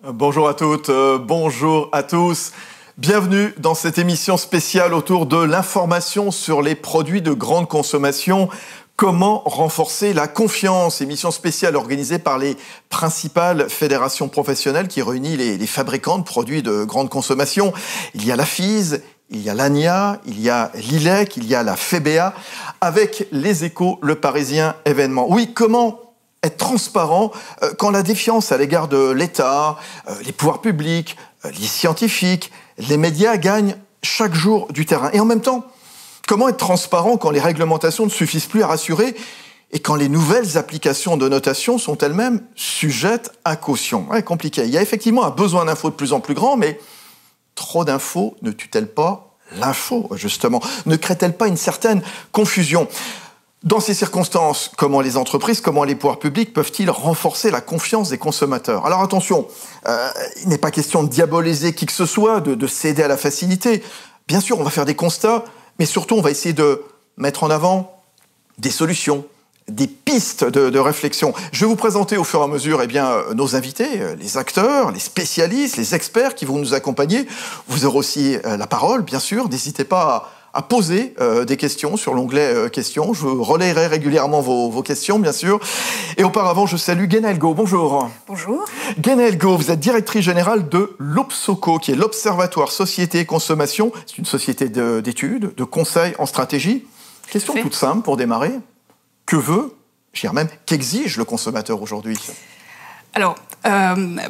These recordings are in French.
Bonjour à toutes, bonjour à tous. Bienvenue dans cette émission spéciale autour de l'information sur les produits de grande consommation. Comment renforcer la confiance? Émission spéciale organisée par les principales fédérations professionnelles qui réunit les fabricants de produits de grande consommation. Il y a la FISE, il y a l'ANIA, il y a l'ILEC, il y a la FEBEA, avec les Échos, le Parisien événement. Oui, comment être transparent quand la défiance à l'égard de l'État, les pouvoirs publics, les scientifiques, les médias gagnent chaque jour du terrain. Et en même temps, comment être transparent quand les réglementations ne suffisent plus à rassurer et quand les nouvelles applications de notation sont elles-mêmes sujettes à caution? Ouais, compliqué. Il y a effectivement un besoin d'infos de plus en plus grand, mais trop d'infos ne tue-t-elle pas l'info, justement? Ne crée-t-elle pas une certaine confusion? Dans ces circonstances, comment les entreprises, comment les pouvoirs publics peuvent-ils renforcer la confiance des consommateurs? Alors attention, il n'est pas question de diaboliser qui que ce soit, de céder à la facilité. Bien sûr, on va faire des constats, mais surtout, on va essayer de mettre en avant des solutions, des pistes de réflexion. Je vais vous présenter au fur et à mesure nos invités, les acteurs, les spécialistes, les experts qui vont nous accompagner. Vous aurez aussi la parole, bien sûr. N'hésitez pas à poser des questions sur l'onglet questions. Je relayerai régulièrement vos questions, bien sûr. Et auparavant, je salue Guénaëlle Gau. Bonjour. Bonjour. Guénaëlle Gau, vous êtes directrice générale de l'Obsoco, qui est l'Observatoire Société et Consommation. C'est une société d'études, de conseil en stratégie. Question toute simple pour démarrer. Que veut, je dirais même, qu'exige le consommateur aujourd'hui? Alors,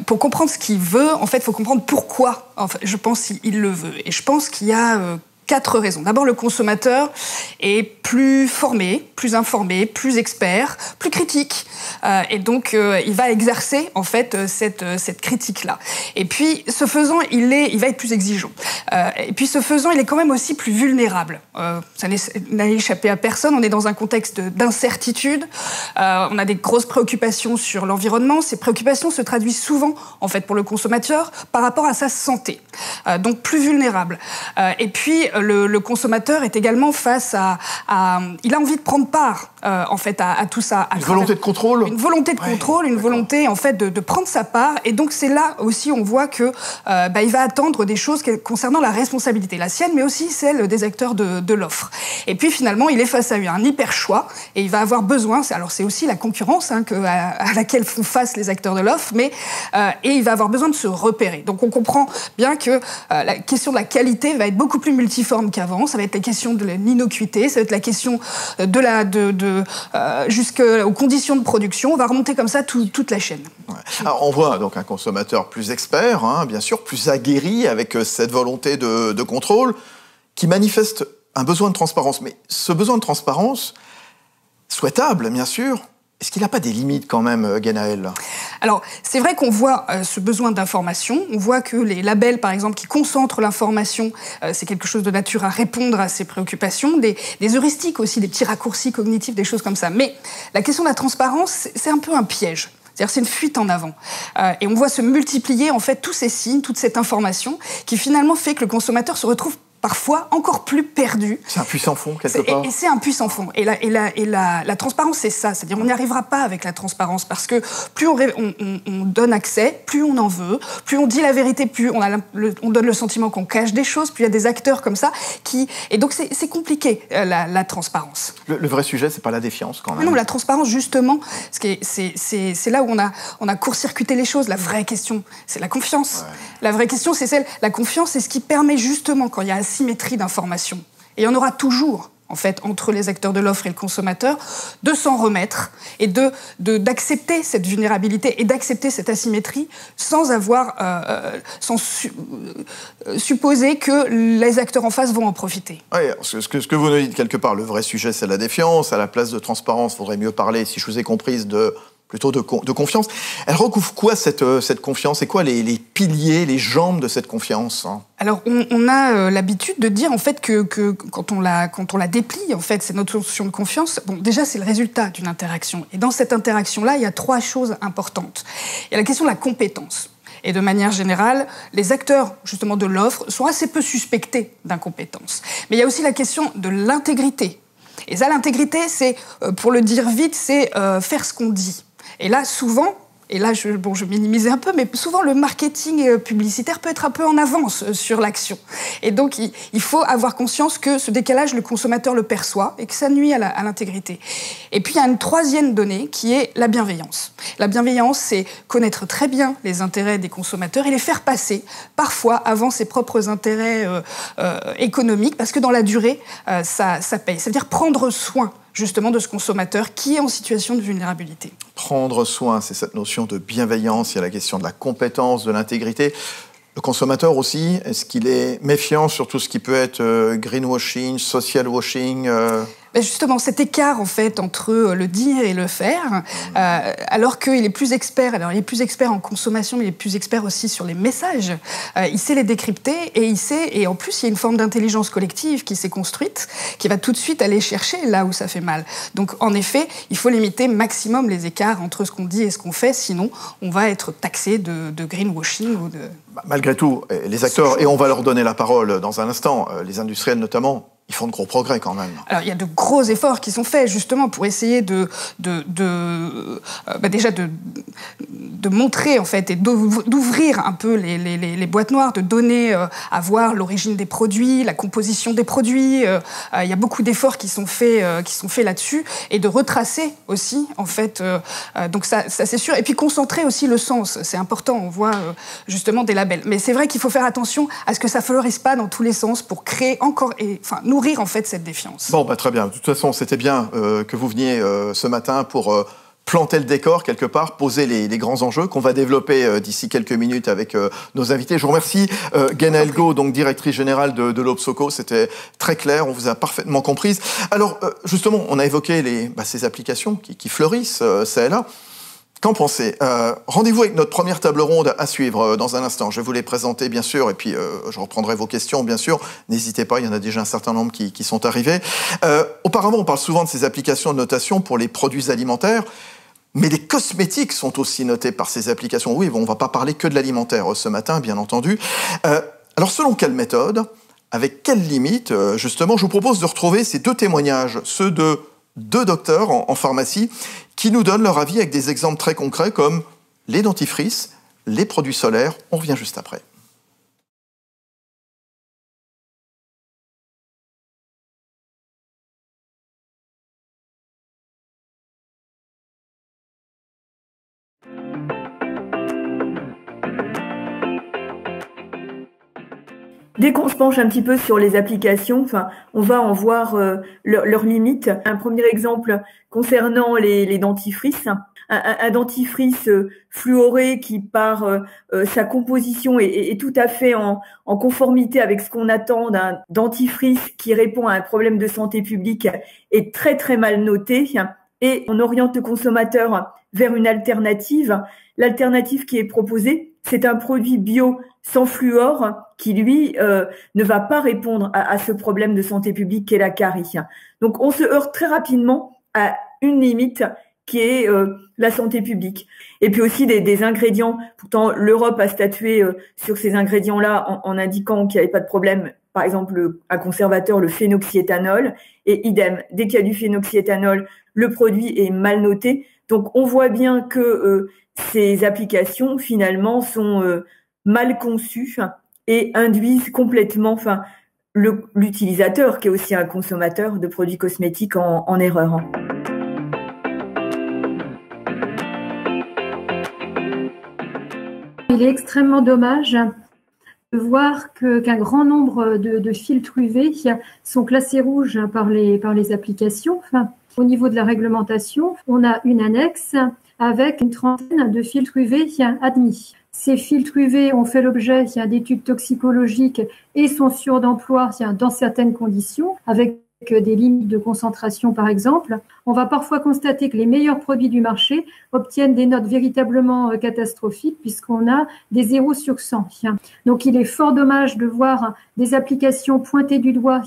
pour comprendre ce qu'il veut, en fait, il faut comprendre pourquoi, je pense, il le veut. Et je pense qu'il y a 4 raisons. D'abord, le consommateur est plus formé, plus informé, plus expert, plus critique. Et donc, il va exercer, en fait, cette critique-là. Et puis, ce faisant, il va être plus exigeant. Et puis, ce faisant, il est quand même aussi plus vulnérable. Ça n'a échappé à personne. On est dans un contexte d'incertitude. On a des grosses préoccupations sur l'environnement. Ces préoccupations se traduisent souvent, en fait, pour le consommateur, par rapport à sa santé. Donc, plus vulnérable. Et puis, le consommateur est également face il a envie de prendre part, en fait, à tout ça. Une volonté de contrôle. Une volonté de contrôle, une volonté, en fait, de prendre sa part. Et donc, c'est là aussi, on voit que il va attendre des choses concernant la responsabilité, la sienne, mais aussi celle des acteurs de l'offre. Et puis, finalement, il est face à un hyper choix et il va avoir besoin, alors c'est aussi la concurrence à laquelle font face les acteurs de l'offre, et il va avoir besoin de se repérer. Donc, on comprend bien que la question de la qualité va être beaucoup plus multiforme qu'avant. Ça va être la question de l'innocuité, ça va être la question jusqu'aux conditions de production. On va remonter comme ça toute la chaîne. Ouais. Alors, on voit donc un consommateur plus expert, bien sûr, plus aguerri avec cette volonté de contrôle, qui manifeste un besoin de transparence. Mais ce besoin de transparence, souhaitable, bien sûr, est-ce qu'il n'a pas des limites quand même, Guénaëlle? Alors, c'est vrai qu'on voit ce besoin d'information. On voit que les labels, par exemple, qui concentrent l'information, c'est quelque chose de nature à répondre à ces préoccupations. Des heuristiques aussi, des petits raccourcis cognitifs, des choses comme ça. Mais la question de la transparence, c'est un peu un piège. C'est-à-dire c'est une fuite en avant. Et on voit se multiplier, en fait, tous ces signes, toute cette information, qui finalement fait que le consommateur se retrouve parfois encore plus perdu. C'est un puissant fond, quelque part. Et c'est un puissant fond. Et la transparence, c'est ça. C'est-à-dire on n'y arrivera pas avec la transparence, parce que plus on donne accès, plus on en veut, plus on dit la vérité, plus on donne le sentiment qu'on cache des choses, plus il y a des acteurs comme ça qui... Et donc c'est compliqué, la transparence. Le vrai sujet, c'est pas la défiance, quand même. Non, la transparence, justement, c'est là où on a court-circuité les choses. La vraie question, c'est la confiance. Ouais. La vraie question, c'est la confiance, c'est ce qui permet justement, quand il y a asymétrie d'information, et il y en aura toujours, en fait, entre les acteurs de l'offre et le consommateur, de s'en remettre et d'accepter cette vulnérabilité et d'accepter cette asymétrie sans supposer que les acteurs en face vont en profiter. Oui, ce que vous nous dites quelque part, le vrai sujet, c'est la défiance. À la place de transparence, il faudrait mieux parler, si je vous ai comprise, plutôt de confiance. Elle recouvre quoi, cette confiance? C'est quoi les piliers, les jambes de cette confiance? Alors, on a l'habitude de dire, en fait, que quand on la déplie, en fait, c'est notre notion de confiance. Bon, déjà, c'est le résultat d'une interaction. Et dans cette interaction-là, il y a 3 choses importantes. Il y a la question de la compétence. Et de manière générale, les acteurs, justement, de l'offre sont assez peu suspectés d'incompétence. Mais il y a aussi la question de l'intégrité. Et ça, l'intégrité, c'est, pour le dire vite, c'est faire ce qu'on dit. Et là, souvent, et là, je minimisais un peu, mais souvent le marketing publicitaire peut être un peu en avance sur l'action. Et donc, il faut avoir conscience que ce décalage, le consommateur le perçoit et que ça nuit à l'intégrité. Et puis, il y a une troisième donnée qui est la bienveillance. La bienveillance, c'est connaître très bien les intérêts des consommateurs et les faire passer, parfois, avant ses propres intérêts économiques, parce que dans la durée, ça paye. Ça veut dire prendre soin justement de ce consommateur qui est en situation de vulnérabilité. Prendre soin, c'est cette notion de bienveillance, il y a la question de la compétence, de l'intégrité. Le consommateur aussi, est-ce qu'il est méfiant sur tout ce qui peut être greenwashing, social washing Justement, cet écart en fait entre le dire et le faire, alors qu'il est plus expert. Alors, il est plus expert en consommation, mais il est plus expert aussi sur les messages. Il sait les décrypter et en plus, il y a une forme d'intelligence collective qui s'est construite, qui va tout de suite aller chercher là où ça fait mal. Donc, en effet, il faut limiter maximum les écarts entre ce qu'on dit et ce qu'on fait, sinon on va être taxé de greenwashing ou de... Malgré tout, les acteurs, et on va leur donner la parole dans un instant, les industriels notamment, ils font de gros progrès quand même. Alors, il y a de gros efforts qui sont faits justement pour essayer déjà de montrer en fait et d'ouvrir un peu les boîtes noires, de donner à voir l'origine des produits, la composition des produits. Il y a beaucoup d'efforts qui sont faits là-dessus et de retracer aussi en fait. Donc ça c'est sûr. Et puis concentrer aussi le sens, c'est important. On voit justement des labels. Mais c'est vrai qu'il faut faire attention à ce que ça fleurisse pas dans tous les sens pour créer encore nourrir en fait cette défiance. Bon, très bien. De toute façon, c'était bien que vous veniez ce matin pour planter le décor quelque part, poser les grands enjeux qu'on va développer d'ici quelques minutes avec nos invités. Je vous remercie, Guénaëlle Gault, donc directrice générale de l'Obsoco. C'était très clair, on vous a parfaitement comprise. Alors, justement, on a évoqué ces applications qui fleurissent, ça et là. Qu'en pensez ? Rendez-vous avec notre première table ronde à suivre dans un instant. Je vais vous les présenter, bien sûr, et puis je reprendrai vos questions, bien sûr. N'hésitez pas, il y en a déjà un certain nombre qui sont arrivés. Auparavant, on parle souvent de ces applications de notation pour les produits alimentaires, mais les cosmétiques sont aussi notés par ces applications. Oui, bon, on ne va pas parler que de l'alimentaire ce matin, bien entendu. Alors, selon quelle méthode ? Avec quelles limites ? Justement, je vous propose de retrouver ces deux témoignages, ceux de deux docteurs en pharmacie qui nous donnent leur avis avec des exemples très concrets comme les dentifrices, les produits solaires. On revient juste après. Dès qu'on se penche un petit peu sur les applications, on va en voir leurs limites. Un premier exemple concernant les dentifrices. Un dentifrice fluoré qui, par sa composition, est tout à fait en conformité avec ce qu'on attend d'un dentifrice qui répond à un problème de santé publique, est très très mal noté. Et on oriente le consommateur vers une alternative. L'alternative qui est proposée, c'est un produit bio sans fluor qui, lui, ne va pas répondre à ce problème de santé publique qu'est la carie. Donc, on se heurte très rapidement à une limite qui est la santé publique. Et puis aussi des ingrédients. Pourtant, l'Europe a statué sur ces ingrédients-là en indiquant qu'il n'y avait pas de problème. Par exemple, un conservateur, le phénoxyéthanol. Et idem, dès qu'il y a du phénoxyéthanol, le produit est mal noté. Donc, on voit bien que ces applications, finalement, sont mal conçues et induisent complètement l'utilisateur, qui est aussi un consommateur de produits cosmétiques, en erreur. Il est extrêmement dommage de voir qu'un grand nombre de filtres UV sont classés rouges par les applications. Au niveau de la réglementation, on a une annexe avec une trentaine de filtres UV admis. Ces filtres UV ont fait l'objet d'études toxicologiques et sont sûrs d'emploi dans certaines conditions, avec des limites de concentration par exemple. On va parfois constater que les meilleurs produits du marché obtiennent des notes véritablement catastrophiques puisqu'on a des 0 sur 100. Donc il est fort dommage de voir des applications pointées du doigt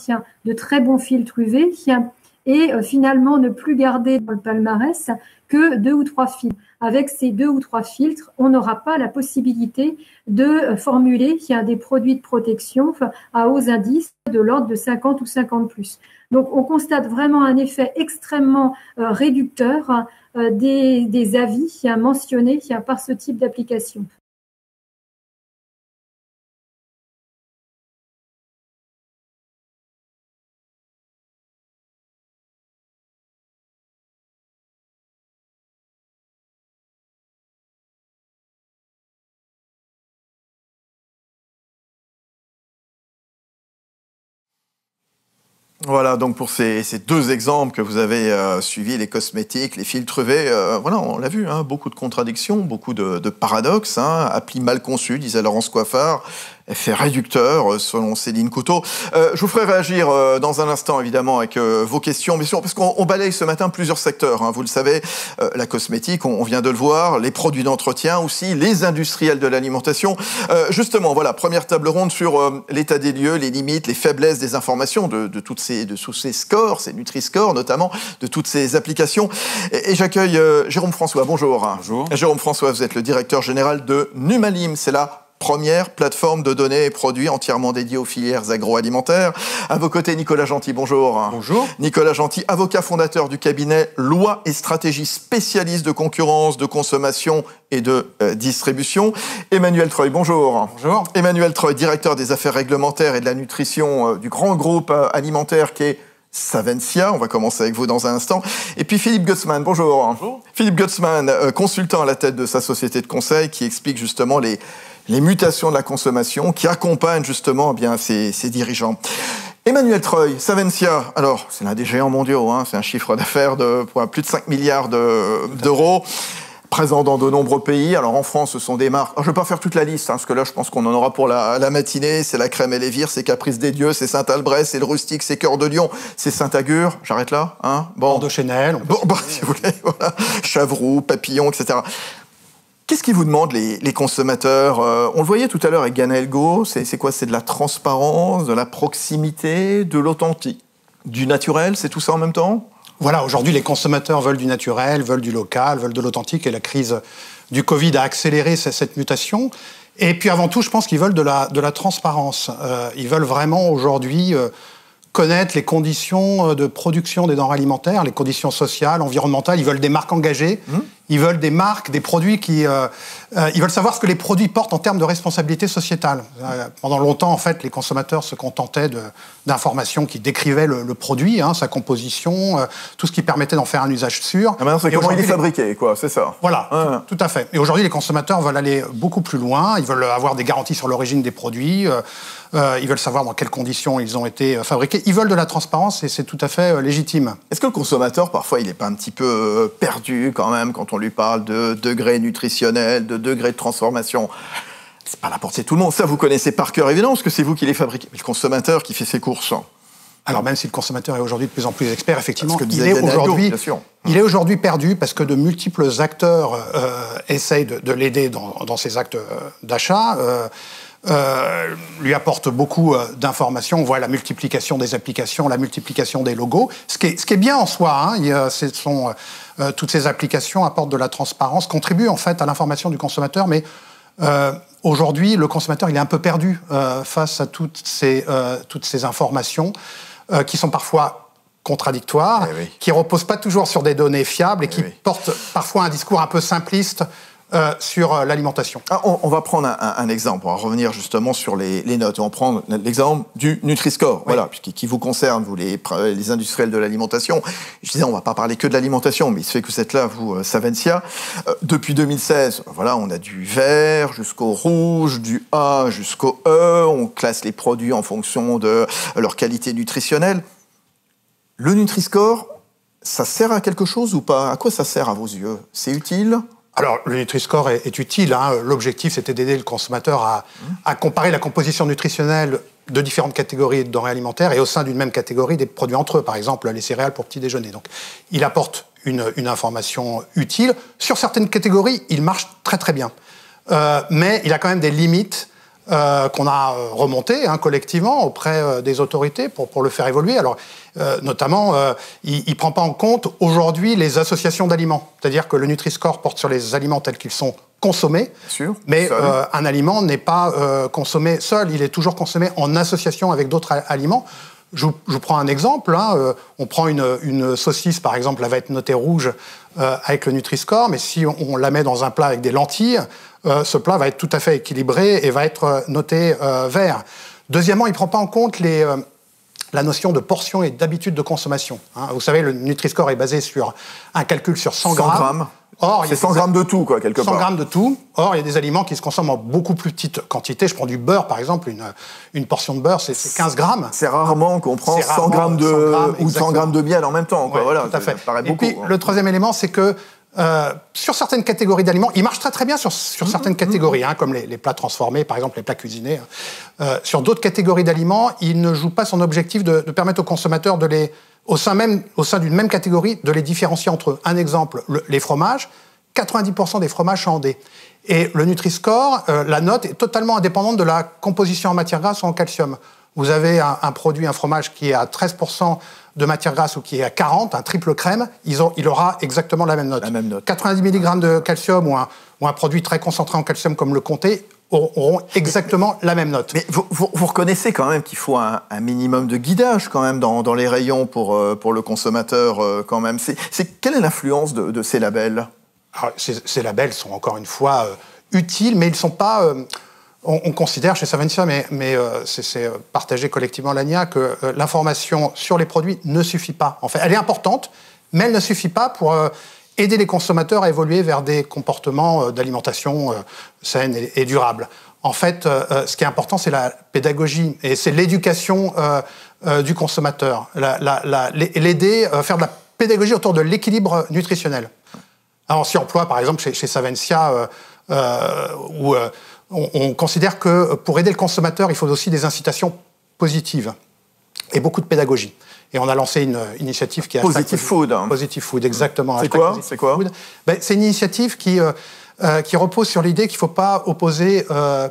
de très bons filtres UV et finalement ne plus garder dans le palmarès que 2 ou 3 filtres. Avec ces 2 ou 3 filtres, on n'aura pas la possibilité de formuler des produits de protection à hauts indices de l'ordre de 50 ou 50+. Donc, on constate vraiment un effet extrêmement réducteur des avis mentionnés par ce type d'application. Voilà, donc pour ces deux exemples que vous avez suivis, les cosmétiques, les filtres UV, voilà, on l'a vu, hein, beaucoup de contradictions, beaucoup de paradoxes, hein, appli mal conçu, disait Laurence Coiffard, effet réducteur, selon Céline Couteau. Je vous ferai réagir dans un instant, évidemment, avec vos questions, bien sûr, parce qu'on balaye ce matin plusieurs secteurs, hein, vous le savez, la cosmétique, on vient de le voir, les produits d'entretien aussi, les industriels de l'alimentation. Justement, voilà, première table ronde sur l'état des lieux, les limites, les faiblesses des informations de tous ces scores, ces Nutri-Score notamment, de toutes ces applications. Et j'accueille Jérôme François, bonjour. Bonjour. Jérôme François, vous êtes le directeur général de Numalim, c'est la première plateforme de données et produits entièrement dédiée aux filières agroalimentaires. À vos côtés, Nicolas Gentil, bonjour. Bonjour. Nicolas Gentil, avocat fondateur du cabinet Loi et Stratégie, spécialiste de concurrence, de consommation et de distribution. Emmanuel Treuil, bonjour. Bonjour. Emmanuel Treuil, directeur des affaires réglementaires et de la nutrition du grand groupe alimentaire qui est Savencia, on va commencer avec vous dans un instant. Et puis Philippe Gutzmann, bonjour. Bonjour. Philippe Gutzmann, consultant à la tête de sa société de conseil qui explique justement les mutations de la consommation, qui accompagnent justement ces dirigeants. Emmanuel Treuil, Savencia, alors c'est l'un des géants mondiaux, hein, c'est un chiffre d'affaires de plus de 5 milliards d'euros. Présent dans de nombreux pays. Alors en France, ce sont des marques. Alors, je ne vais pas faire toute la liste, hein, parce que là, je pense qu'on en aura pour la matinée. C'est la Crème et les Vires, c'est Caprice des Dieux, c'est Saint-Albrès, c'est le Rustique, c'est Cœur de Lion, c'est Saint-Agur. J'arrête là, hein. Bon. Bordeaux Chanel. Bon, si vous voulez, voilà. Chavroux, Papillon, etc. Qu'est-ce qu'ils vous demandent les consommateurs? On le voyait tout à l'heure avec Ganaël Go. C'est quoi? C'est de la transparence, de la proximité, de l'authentique, du naturel. C'est tout ça en même temps? Voilà, aujourd'hui, les consommateurs veulent du naturel, veulent du local, veulent de l'authentique, et la crise du Covid a accéléré cette mutation. Et puis avant tout, je pense qu'ils veulent de la transparence. Ils veulent vraiment aujourd'hui connaître les conditions de production des denrées alimentaires, les conditions sociales, environnementales. Ils veulent des marques engagées. Ils veulent des marques, des produits qui... ils veulent savoir ce que les produits portent en termes de responsabilité sociétale. Pendant longtemps, en fait, les consommateurs se contentaient d'informations qui décrivaient le produit, hein, sa composition, tout ce qui permettait d'en faire un usage sûr. Ah, maintenant, c'est comment il est fabriqué, quoi, c'est ça. Voilà, tout à fait. Et aujourd'hui, les consommateurs veulent aller beaucoup plus loin. Ils veulent avoir des garanties sur l'origine des produits. Ils veulent savoir dans quelles conditions ils ont été fabriqués. Ils veulent de la transparence et c'est tout à fait légitime. Est-ce que le consommateur, parfois, il n'est pas un petit peu perdu quand même quand on lui parle de degrés nutritionnels, de degrés de transformation? C'est pas à la portée de tout le monde. Ça, vous connaissez par cœur, évidemment, parce que c'est vous qui les fabriquez. Mais le consommateur qui fait ses courses. Alors même si le consommateur est aujourd'hui de plus en plus expert, effectivement, il est aujourd'hui perdu parce que de multiples acteurs essayent de l'aider dans ses actes d'achat. Lui apporte beaucoup d'informations. On voit la multiplication des applications, la multiplication des logos. Ce qui est bien en soi, hein, toutes ces applications apportent de la transparence, contribuent en fait à l'information du consommateur, mais aujourd'hui, le consommateur il est un peu perdu face à toutes ces informations qui sont parfois contradictoires, qui reposent pas toujours sur des données fiables et qui portent parfois un discours un peu simpliste sur l'alimentation. On va prendre un exemple. On va revenir justement sur les notes. On va prendre l'exemple du Nutri-Score, voilà, qui vous concerne, vous les industriels de l'alimentation. Je disais, on va pas parler que de l'alimentation, mais il se fait que vous êtes là, vous, Savencia. Depuis 2016, voilà, on a du vert jusqu'au rouge, du A jusqu'au E. On classe les produits en fonction de leur qualité nutritionnelle. Le Nutri-Score, ça sert à quelque chose ou pas? À quoi ça sert à vos yeux? C'est utile? Alors, le Nutri-Score est utile. Hein. L'objectif, c'était d'aider le consommateur à comparer la composition nutritionnelle de différentes catégories de denrées alimentaires et au sein d'une même catégorie des produits entre eux. Par exemple, les céréales pour petit déjeuner. Donc, il apporte une information utile. Sur certaines catégories, il marche très très bien. Mais il a quand même des limites qu'on a remontées collectivement auprès des autorités pour le faire évoluer. Alors, notamment, il ne prend pas en compte aujourd'hui les associations d'aliments. C'est-à-dire que le Nutri-Score porte sur les aliments tels qu'ils sont consommés, mais un aliment n'est pas consommé seul, il est toujours consommé en association avec d'autres aliments. Je vous prends un exemple. On prend une saucisse, par exemple, elle va être notée rouge avec le Nutri-Score, mais si on la met dans un plat avec des lentilles, ce plat va être tout à fait équilibré et va être noté vert. Deuxièmement, il ne prend pas en compte la notion de portion et d'habitude de consommation. Vous savez, le Nutri-Score est basé sur un calcul sur 100 grammes. Or, c'est 100 grammes de tout, quoi, quelque part. 100 grammes de tout. Or, il y a des aliments qui se consomment en beaucoup plus petite quantité. Je prends du beurre, par exemple. Une portion de beurre, c'est 15 grammes. C'est rarement qu'on prend 100 grammes ou 100 grammes de miel en même temps, quoi. Ouais, voilà, tout à fait. Ça paraît beaucoup. Et puis, le troisième élément, c'est que sur certaines catégories d'aliments, il marche très très bien sur certaines catégories, comme les plats transformés, par exemple les plats cuisinés. Sur d'autres catégories d'aliments, il ne joue pas son objectif de permettre aux consommateurs au sein d'une même catégorie, de les différencier entre eux. Un exemple, les fromages, 90% des fromages sont en D. Et le Nutri-Score, la note est totalement indépendante de la composition en matière grasse ou en calcium. Vous avez un fromage qui est à 13% de matière grasse ou qui est à 40, un triple crème, il aura exactement la même note. 90 mg de calcium ou un produit très concentré en calcium comme le Comté auront exactement la même note. Mais vous reconnaissez quand même qu'il faut un minimum de guidage quand même dans les rayons pour le consommateur quand même. Quelle est l'influence de ces labels ? Alors, ces labels sont encore une fois utiles, mais ils ne sont pas... On considère chez Savencia, mais c'est partagé collectivement à l'ANIA, que l'information sur les produits ne suffit pas. En fait, elle est importante, mais elle ne suffit pas pour aider les consommateurs à évoluer vers des comportements d'alimentation saine et durable. En fait, ce qui est important, c'est la pédagogie et c'est l'éducation du consommateur. L'aider, faire de la pédagogie autour de l'équilibre nutritionnel. Alors, si on emploie, par exemple, chez Savencia, où on considère que pour aider le consommateur, il faut aussi des incitations positives et beaucoup de pédagogie. Et on a lancé une initiative qui est... Positive Food. Positive Food, exactement. C'est quoi ? C'est une initiative qui repose sur l'idée qu'il ne faut pas opposer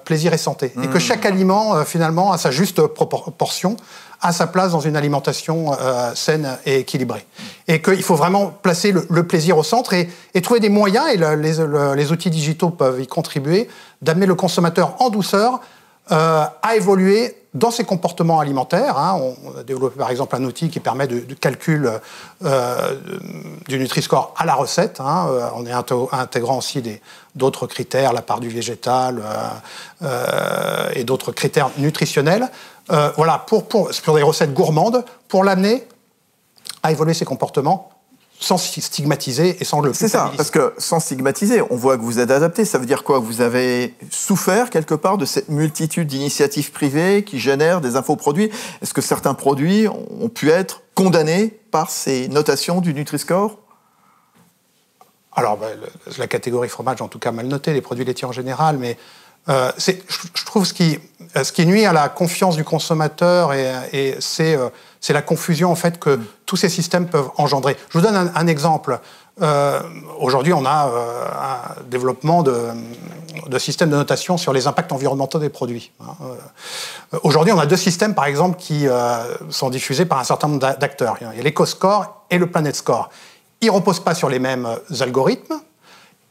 plaisir et santé. Et que chaque aliment, finalement, a sa juste proportion, a sa place dans une alimentation saine et équilibrée. Et qu'il faut vraiment placer le plaisir au centre et trouver des moyens, et les outils digitaux peuvent y contribuer, d'amener le consommateur en douceur à évoluer dans ses comportements alimentaires. On a développé par exemple un outil qui permet de calcul du Nutri-Score à la recette, en intégrant aussi d'autres critères, la part du végétal et d'autres critères nutritionnels. Sur des recettes gourmandes, pour l'amener à évoluer ses comportements sans stigmatiser et sans le culpabiliser. C'est ça, parce que sans stigmatiser, on voit que vous êtes adapté. Ça veut dire quoi ? Vous avez souffert quelque part de cette multitude d'initiatives privées qui génèrent des infoproduits. Est-ce que certains produits ont pu être condamnés par ces notations du Nutri-Score ? Alors, la catégorie fromage, en tout cas, mal notée, les produits laitiers en général, mais je trouve ce qui nuit à la confiance du consommateur, c'est la confusion en fait que tous ces systèmes peuvent engendrer. Je vous donne un exemple. Aujourd'hui, on a un développement de systèmes de notation sur les impacts environnementaux des produits. Aujourd'hui, on a deux systèmes, par exemple, qui sont diffusés par un certain nombre d'acteurs. Il y a l'EcoScore et le Planet Score. Ils ne reposent pas sur les mêmes algorithmes,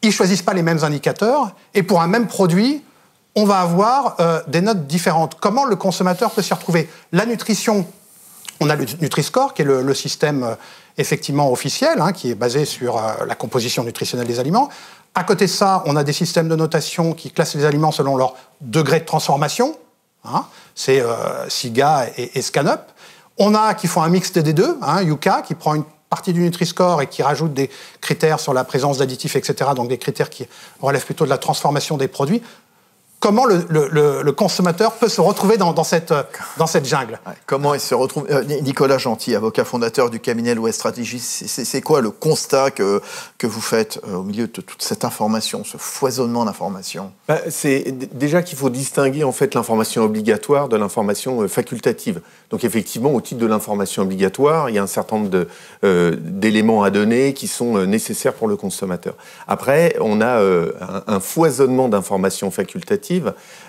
ils ne choisissent pas les mêmes indicateurs, et pour un même produit, on va avoir des notes différentes. Comment le consommateur peut s'y retrouver ? La nutrition, on a le Nutri-Score, qui est le système effectivement officiel, qui est basé sur la composition nutritionnelle des aliments. À côté de ça, on a des systèmes de notation qui classent les aliments selon leur degré de transformation. C'est SIGA et ScanUp. On a qui font un mix des deux, Yuka, qui prend une partie du Nutri-Score et qui rajoute des critères sur la présence d'additifs, etc., donc des critères qui relèvent plutôt de la transformation des produits. Comment le consommateur peut se retrouver dans cette jungle ? Comment il se retrouve ? Nicolas Gentil, avocat fondateur du cabinet l'Ouest Stratégie, c'est quoi le constat que vous faites au milieu de toute cette information, ce foisonnement d'informations ? C'est déjà qu'il faut distinguer en fait l'information obligatoire de l'information facultative. Donc effectivement, au titre de l'information obligatoire, il y a un certain nombre d'éléments à donner qui sont nécessaires pour le consommateur. Après, on a un foisonnement d'informations facultatives.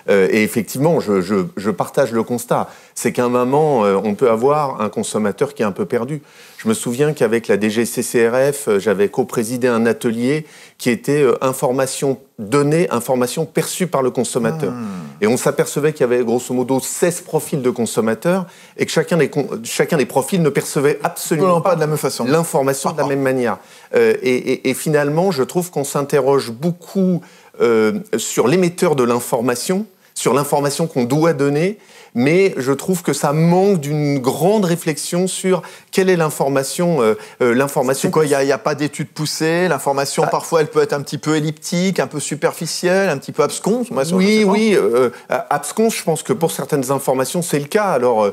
Et effectivement, je partage le constat. C'est qu'à un moment, on peut avoir un consommateur qui est un peu perdu. Je me souviens qu'avec la DGCCRF, j'avais coprésidé un atelier qui était information donnée, information perçue par le consommateur. Et on s'apercevait qu'il y avait grosso modo 16 profils de consommateurs et que chacun des profils ne percevait absolument pas de la même façon l'information de la même manière. Et finalement, je trouve qu'on s'interroge beaucoup sur l'émetteur de l'information, sur l'information qu'on doit donner, mais je trouve que ça manque d'une grande réflexion sur quelle est l'information. C'est quoi ? Il n'y a pas d'études poussées. L'information, parfois, elle peut être un petit peu elliptique, un peu superficielle, un petit peu absconce. Oui. Absconce, je pense que pour certaines informations, c'est le cas. Alors,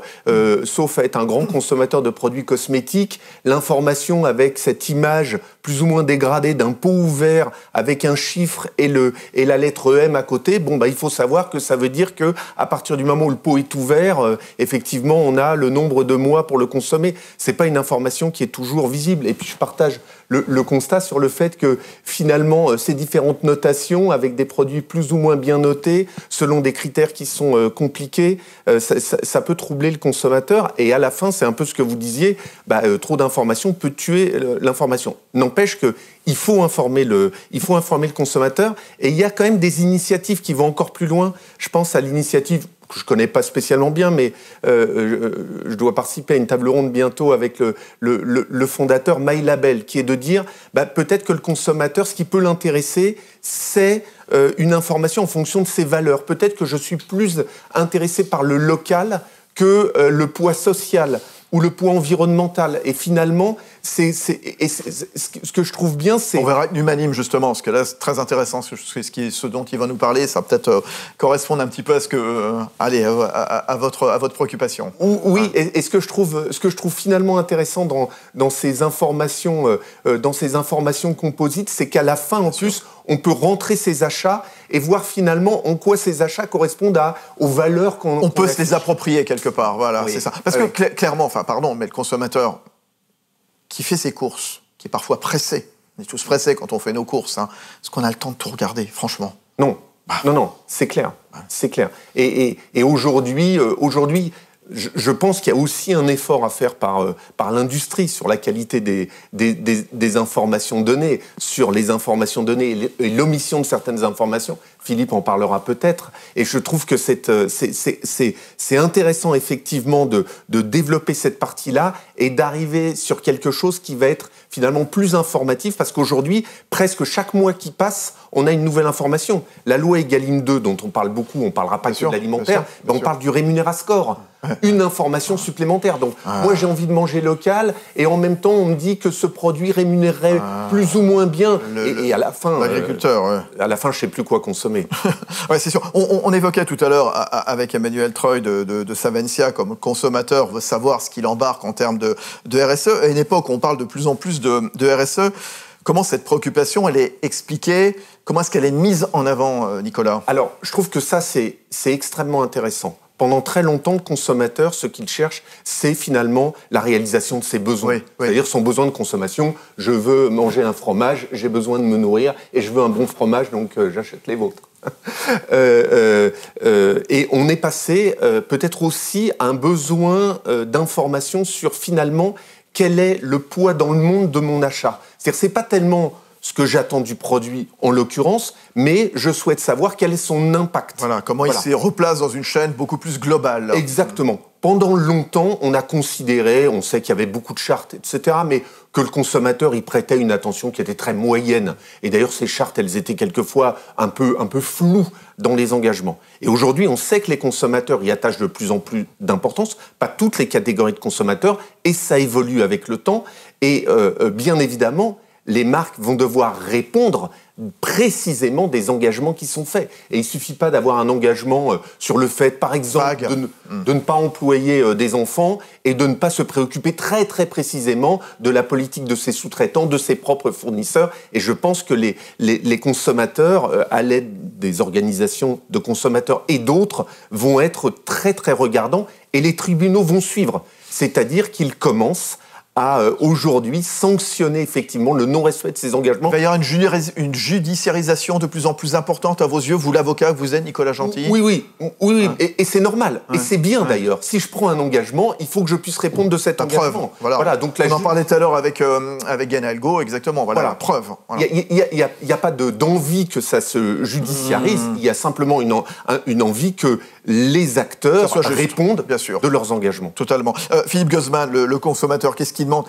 sauf à être un grand consommateur de produits cosmétiques, l'information avec cette image plus ou moins dégradée d'un pot ouvert avec un chiffre et la lettre M à côté, il faut savoir que ça veut dire que à partir du moment où le pot est ouvert, effectivement, on a le nombre de mois pour le consommer. C'est pas une information qui est toujours visible. Et puis, je partage le constat sur le fait que, finalement, ces différentes notations, avec des produits plus ou moins bien notés, selon des critères qui sont compliqués, ça peut troubler le consommateur. Et à la fin, c'est un peu ce que vous disiez, trop d'informations peut tuer l'information. N'empêche que il faut informer le consommateur. Et il y a quand même des initiatives qui vont encore plus loin. Je pense à l'initiative que je ne connais pas spécialement bien, mais je dois participer à une table ronde bientôt avec le fondateur MyLabel, qui est de dire peut-être que le consommateur, ce qui peut l'intéresser, c'est une information en fonction de ses valeurs. Peut-être que je suis plus intéressé par le local que le poids social ou le poids environnemental. Et finalement, ce que je trouve bien, c'est... On verra avec Numanim, justement, parce que là, c'est très intéressant, ce dont il va nous parler. Ça va peut-être correspondre un petit peu à ce que... à votre préoccupation. Oui, et ce que je trouve finalement intéressant dans ces informations composites, c'est qu'à la fin, en plus, on peut rentrer ses achats et voir finalement en quoi ces achats correspondent aux valeurs qu'on... On peut se les approprier quelque part, voilà, oui. C'est ça. Parce que clairement, mais le consommateur qui fait ses courses, qui est parfois pressé, on est tous pressés quand on fait nos courses, est-ce qu'on a le temps de tout regarder, franchement ? Non, c'est clair, c'est clair. Et aujourd'hui, je pense qu'il y a aussi un effort à faire par l'industrie sur la qualité des informations données, sur les informations données et l'omission de certaines informations. Philippe en parlera peut-être. Et je trouve que c'est intéressant effectivement de développer cette partie-là et d'arriver sur quelque chose qui va être finalement plus informatif, parce qu'aujourd'hui, presque chaque mois qui passe, on a une nouvelle information. La loi Egalim 2, dont on parle beaucoup, on ne parlera pas que de l'alimentaire, mais on parle du Rémunéra-Score. Une information supplémentaire. Donc, moi, j'ai envie de manger local, et en même temps, on me dit que ce produit rémunérerait plus ou moins bien. Et à la fin... L'agriculteur, à la fin, je ne sais plus quoi consommer. Oui, c'est sûr. On évoquait tout à l'heure, avec Emmanuel Troy de Savencia, comme consommateur veut savoir ce qu'il embarque en termes de RSE. À une époque où on parle de plus en plus de RSE, comment cette préoccupation, elle est expliquée ? Comment est-ce qu'elle est mise en avant, Nicolas ? Alors, je trouve que ça, c'est extrêmement intéressant. Pendant très longtemps, le consommateur, ce qu'il cherche, c'est finalement la réalisation de ses besoins. Oui. C'est-à-dire son besoin de consommation. Je veux manger un fromage, j'ai besoin de me nourrir, et je veux un bon fromage, donc j'achète les vôtres. Et on est passé peut-être aussi à un besoin d'information sur finalement quel est le poids dans le monde de mon achat. C'est-à-dire c'est pas tellement ce que j'attends du produit en l'occurrence, mais je souhaite savoir quel est son impact. Voilà, comment il se replace dans une chaîne beaucoup plus globale. Exactement. Pendant longtemps, on a considéré, on sait qu'il y avait beaucoup de chartes, etc., mais que le consommateur y prêtait une attention qui était très moyenne. Et d'ailleurs, ces chartes, elles étaient quelquefois un peu floues dans les engagements. Et aujourd'hui, on sait que les consommateurs y attachent de plus en plus d'importance, pas toutes les catégories de consommateurs, et ça évolue avec le temps. Et bien évidemment, les marques vont devoir répondre précisément des engagements qui sont faits. Et il ne suffit pas d'avoir un engagement sur le fait, par exemple, de ne pas employer des enfants et de ne pas se préoccuper très très précisément de la politique de ses sous-traitants, de ses propres fournisseurs. Et je pense que les consommateurs, à l'aide des organisations de consommateurs et d'autres, vont être très très regardants et les tribunaux vont suivre. C'est-à-dire qu'ils commencent à aujourd'hui sanctionner effectivement le non-respect de ces engagements. Il va y avoir une judiciarisation de plus en plus importante à vos yeux, vous l'avocat que vous êtes, Nicolas Gentil. Oui. Et c'est normal. Et c'est bien d'ailleurs. Si je prends un engagement, il faut que je puisse répondre de cet engagement. Voilà. Donc on en parlait tout à l'heure avec Guénaël-Gault, exactement. Voilà, la preuve. Voilà. Il n'y a pas d'envie que ça se judiciarise. Il y a simplement une envie que les acteurs répondent bien sûr de leurs engagements. Totalement. Philippe Guzman, le consommateur, qu'est-ce qu'il demande ?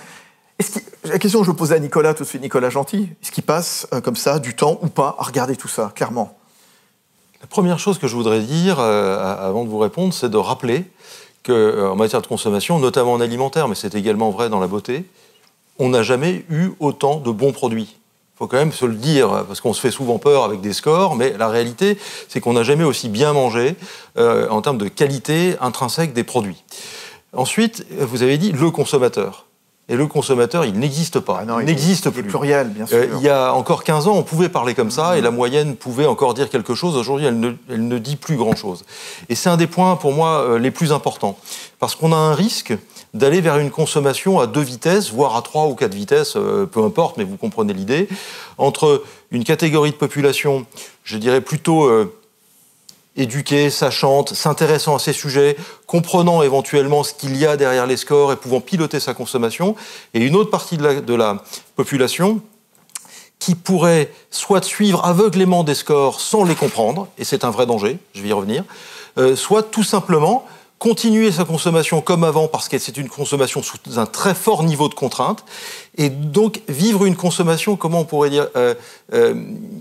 La question que je posais à Nicolas tout de suite, Nicolas Gentil, est-ce qu'il passe comme ça du temps ou pas à regarder tout ça, clairement ? La première chose que je voudrais dire avant de vous répondre, c'est de rappeler qu'en matière de consommation, notamment en alimentaire, mais c'est également vrai dans la beauté, on n'a jamais eu autant de bons produits. Il faut quand même se le dire, parce qu'on se fait souvent peur avec des scores, mais la réalité, c'est qu'on n'a jamais aussi bien mangé en termes de qualité intrinsèque des produits. Ensuite, vous avez dit le consommateur. Et le consommateur, il n'existe pas. Non, il n'existe plus. Il est pluriel, bien sûr. Il y a encore 15 ans, on pouvait parler comme ça, et la moyenne pouvait encore dire quelque chose. Aujourd'hui, elle ne dit plus grand-chose. Et c'est un des points, pour moi, les plus importants. Parce qu'on a un risque d'aller vers une consommation à 2 vitesses, voire à 3 ou 4 vitesses, peu importe, mais vous comprenez l'idée, entre une catégorie de population, je dirais plutôt éduquée, sachante, s'intéressant à ces sujets, comprenant éventuellement ce qu'il y a derrière les scores et pouvant piloter sa consommation, et une autre partie de la population qui pourrait soit suivre aveuglément des scores sans les comprendre, et c'est un vrai danger, je vais y revenir, soit tout simplement continuer sa consommation comme avant parce que c'est une consommation sous un très fort niveau de contrainte et donc vivre une consommation, comment on pourrait dire,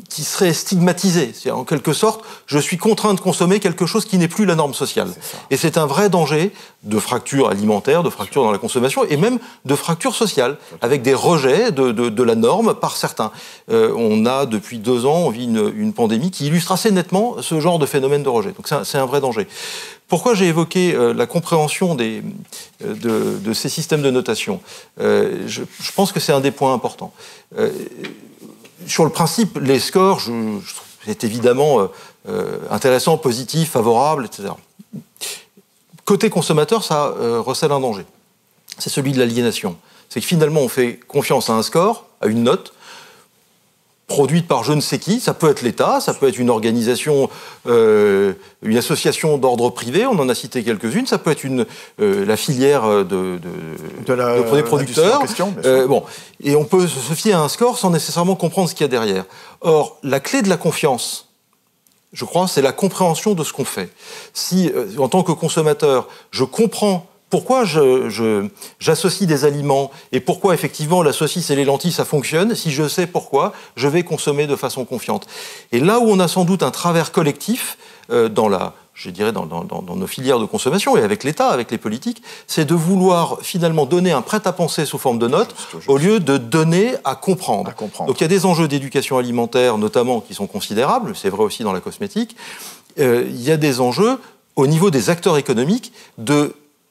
qui serait stigmatisée. C'est-à-dire, en quelque sorte, je suis contraint de consommer quelque chose qui n'est plus la norme sociale. Et c'est un vrai danger de fracture alimentaire, de fracture dans la consommation et même de fracture sociale, avec des rejets de la norme par certains. On a, depuis 2 ans, on vit une pandémie qui illustre assez nettement ce genre de phénomène de rejet. Donc c'est un vrai danger. Pourquoi j'ai évoqué la compréhension de ces systèmes de notation ? Je pense que c'est un des points importants. Sur le principe, les scores, c'est évidemment intéressant, positif, favorable, etc. Côté consommateur, ça recèle un danger. C'est celui de l'aliénation. C'est que finalement, on fait confiance à un score, à une note, produite par je ne sais qui, ça peut être l'État, ça peut être une organisation, une association d'ordre privé, on en a cité quelques-unes, ça peut être la filière des producteurs. Et on peut se fier à un score sans nécessairement comprendre ce qu'il y a derrière. Or, la clé de la confiance, je crois, c'est la compréhension de ce qu'on fait. Si, en tant que consommateur, je comprends pourquoi j'associe des aliments et pourquoi effectivement la saucisse et les lentilles ça fonctionne, si je sais pourquoi, je vais consommer de façon confiante. Et là où on a sans doute un travers collectif dans nos filières de consommation et avec l'État, avec les politiques, c'est de vouloir finalement donner un prêt-à-penser sous forme de notes au lieu de donner à comprendre. Donc il y a des enjeux d'éducation alimentaire notamment qui sont considérables, c'est vrai aussi dans la cosmétique. Il y a des enjeux au niveau des acteurs économiques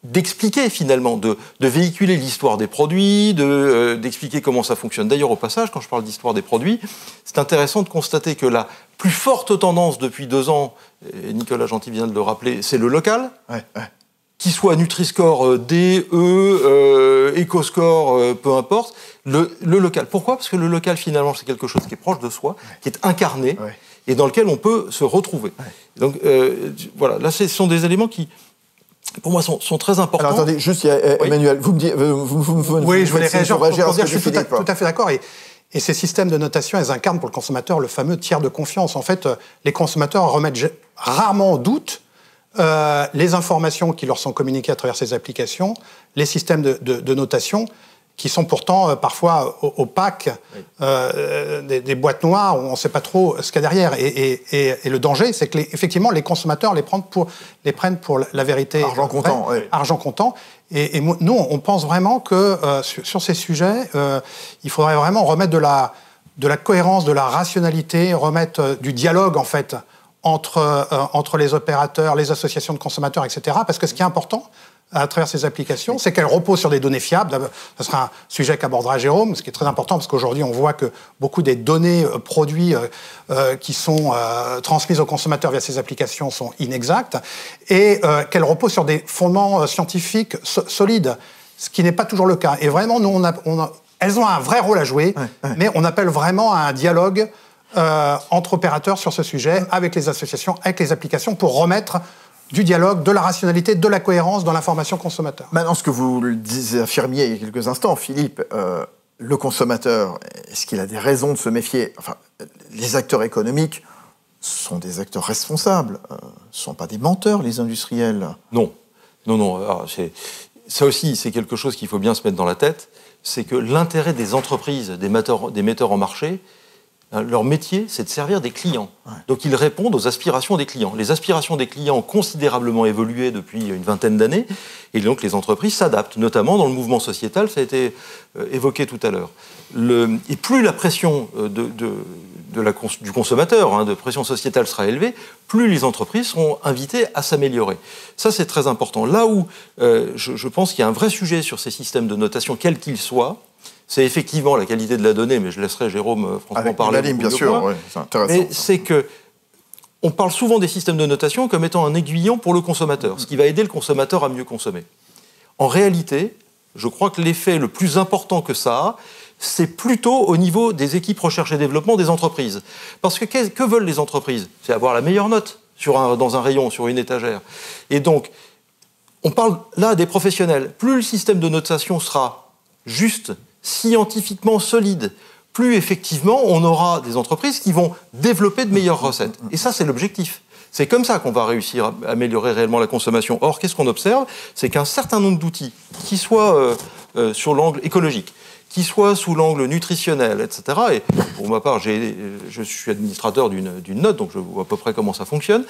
d'expliquer finalement, de véhiculer l'histoire des produits, d'expliquer comment ça fonctionne. D'ailleurs, au passage, quand je parle d'histoire des produits, c'est intéressant de constater que la plus forte tendance depuis 2 ans, et Nicolas Gentil vient de le rappeler, c'est le local. Qu'il soit Nutri-Score D, E, EcoScore, peu importe, le local. Pourquoi ? Parce que le local, finalement, c'est quelque chose qui est proche de soi, qui est incarné, et dans lequel on peut se retrouver. Donc, voilà, là, ce sont des éléments qui, pour moi, sont très importants. Alors, attendez, juste, Emmanuel, vous me dites... Oui, je voulais réagir pour dire, je suis tout à fait d'accord. Et ces systèmes de notation, elles incarnent pour le consommateur le fameux tiers de confiance. En fait, les consommateurs remettent rarement en doute les informations qui leur sont communiquées à travers ces applications, les systèmes de notation, qui sont pourtant parfois opaques, des boîtes noires où on ne sait pas trop ce qu'il y a derrière. Et le danger, c'est que effectivement, les consommateurs les prennent pour la vérité. Argent comptant. Argent comptant. Et nous, on pense vraiment que sur ces sujets, il faudrait vraiment remettre de la cohérence, de la rationalité, remettre du dialogue, en fait, entre les opérateurs, les associations de consommateurs, etc. Parce que ce qui est important à travers ces applications, c'est qu'elles reposent sur des données fiables. Ce sera un sujet qu'abordera Jérôme, ce qui est très important, parce qu'aujourd'hui, on voit que beaucoup des données produits qui sont transmises aux consommateurs via ces applications sont inexactes, et qu'elles reposent sur des fondements scientifiques solides. ce qui n'est pas toujours le cas. Et vraiment, nous, elles ont un vrai rôle à jouer, mais on appelle vraiment à un dialogue entre opérateurs sur ce sujet, avec les associations, avec les applications, pour remettre du dialogue, de la rationalité, de la cohérence dans l'information consommateur. Maintenant, ce que vous affirmiez il y a quelques instants, Philippe, le consommateur, est-ce qu'il a des raisons de se méfier? Enfin, les acteurs économiques sont des acteurs responsables. Ce ne sont pas des menteurs, les industriels. Non. Alors, ça aussi, c'est quelque chose qu'il faut bien se mettre dans la tête. C'est que l'intérêt des entreprises, des metteurs en marché, leur métier, c'est de servir des clients. Ouais. Donc ils répondent aux aspirations des clients. Les aspirations des clients ont considérablement évolué depuis une vingtaine d'années, et donc les entreprises s'adaptent, notamment dans le mouvement sociétal, ça a été évoqué tout à l'heure. Et plus la pression du consommateur, de pression sociétale sera élevée, plus les entreprises seront invitées à s'améliorer. Ça, c'est très important. Là où je pense qu'il y a un vrai sujet sur ces systèmes de notation, quels qu'ils soient, c'est effectivement la qualité de la donnée, mais je laisserai Jérôme franchement parler. Avec bien sûr, oui, c'est intéressant. Mais c'est que on parle souvent des systèmes de notation comme étant un aiguillon pour le consommateur, ce qui va aider le consommateur à mieux consommer. En réalité, je crois que l'effet le plus important que ça a, c'est plutôt au niveau des équipes recherche et développement des entreprises. Parce que que veulent les entreprises? C'est avoir la meilleure note dans un rayon, sur une étagère. Et donc, on parle là des professionnels. Plus le système de notation sera juste, scientifiquement solide, plus effectivement on aura des entreprises qui vont développer de meilleures recettes. Et ça, c'est l'objectif. C'est comme ça qu'on va réussir à améliorer réellement la consommation. Or, qu'est-ce qu'on observe? C'est qu'un certain nombre d'outils, qui soient sur l'angle écologique, qui soient sous l'angle nutritionnel, etc. Et pour ma part, je suis administrateur d'une note, donc je vois à peu près comment ça fonctionne.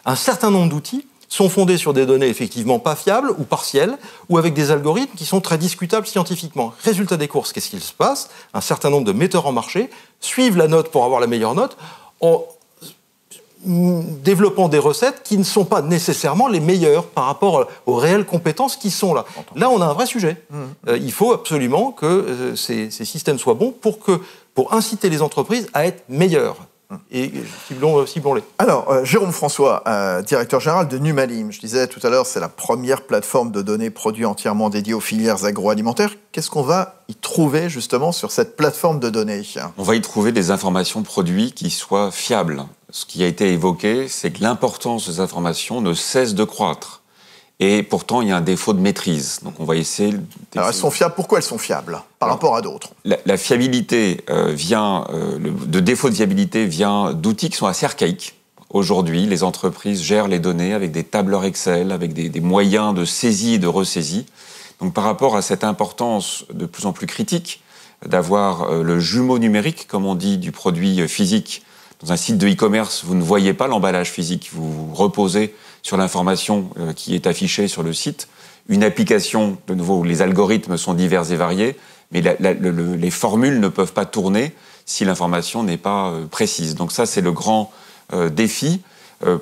Un certain nombre d'outils sont fondés sur des données effectivement pas fiables ou partielles, ou avec des algorithmes qui sont très discutables scientifiquement. Résultat des courses, qu'est-ce qu'il se passe? Un certain nombre de metteurs en marché suivent la note pour avoir la meilleure note, en développant des recettes qui ne sont pas nécessairement les meilleures par rapport aux réelles compétences qui sont là. Là, on a un vrai sujet. Il faut absolument que ces systèmes soient bons pour inciter les entreprises à être meilleures. Et ciblons-les. Alors, Jérôme François, directeur général de Numalim, je disais tout à l'heure, c'est la première plateforme de données produits entièrement dédiée aux filières agroalimentaires. Qu'est-ce qu'on va y trouver justement sur cette plateforme de données? On va y trouver des informations produits qui soient fiables. Ce qui a été évoqué, c'est que l'importance des informations ne cesse de croître. Et pourtant, il y a un défaut de maîtrise. Donc, on va essayer... Alors, elles sont fiables. Pourquoi elles sont fiables par rapport à d'autres? La fiabilité le défaut de fiabilité vient d'outils qui sont assez archaïques. Aujourd'hui, les entreprises gèrent les données avec des tableurs Excel, avec des moyens de saisie et de ressaisie. Donc, par rapport à cette importance de plus en plus critique d'avoir le jumeau numérique, comme on dit, du produit physique, dans un site de e-commerce, vous ne voyez pas l'emballage physique, vous reposez sur l'information qui est affichée sur le site. Une application, de nouveau, où les algorithmes sont divers et variés, mais les formules ne peuvent pas tourner si l'information n'est pas précise. Donc ça, c'est le grand défi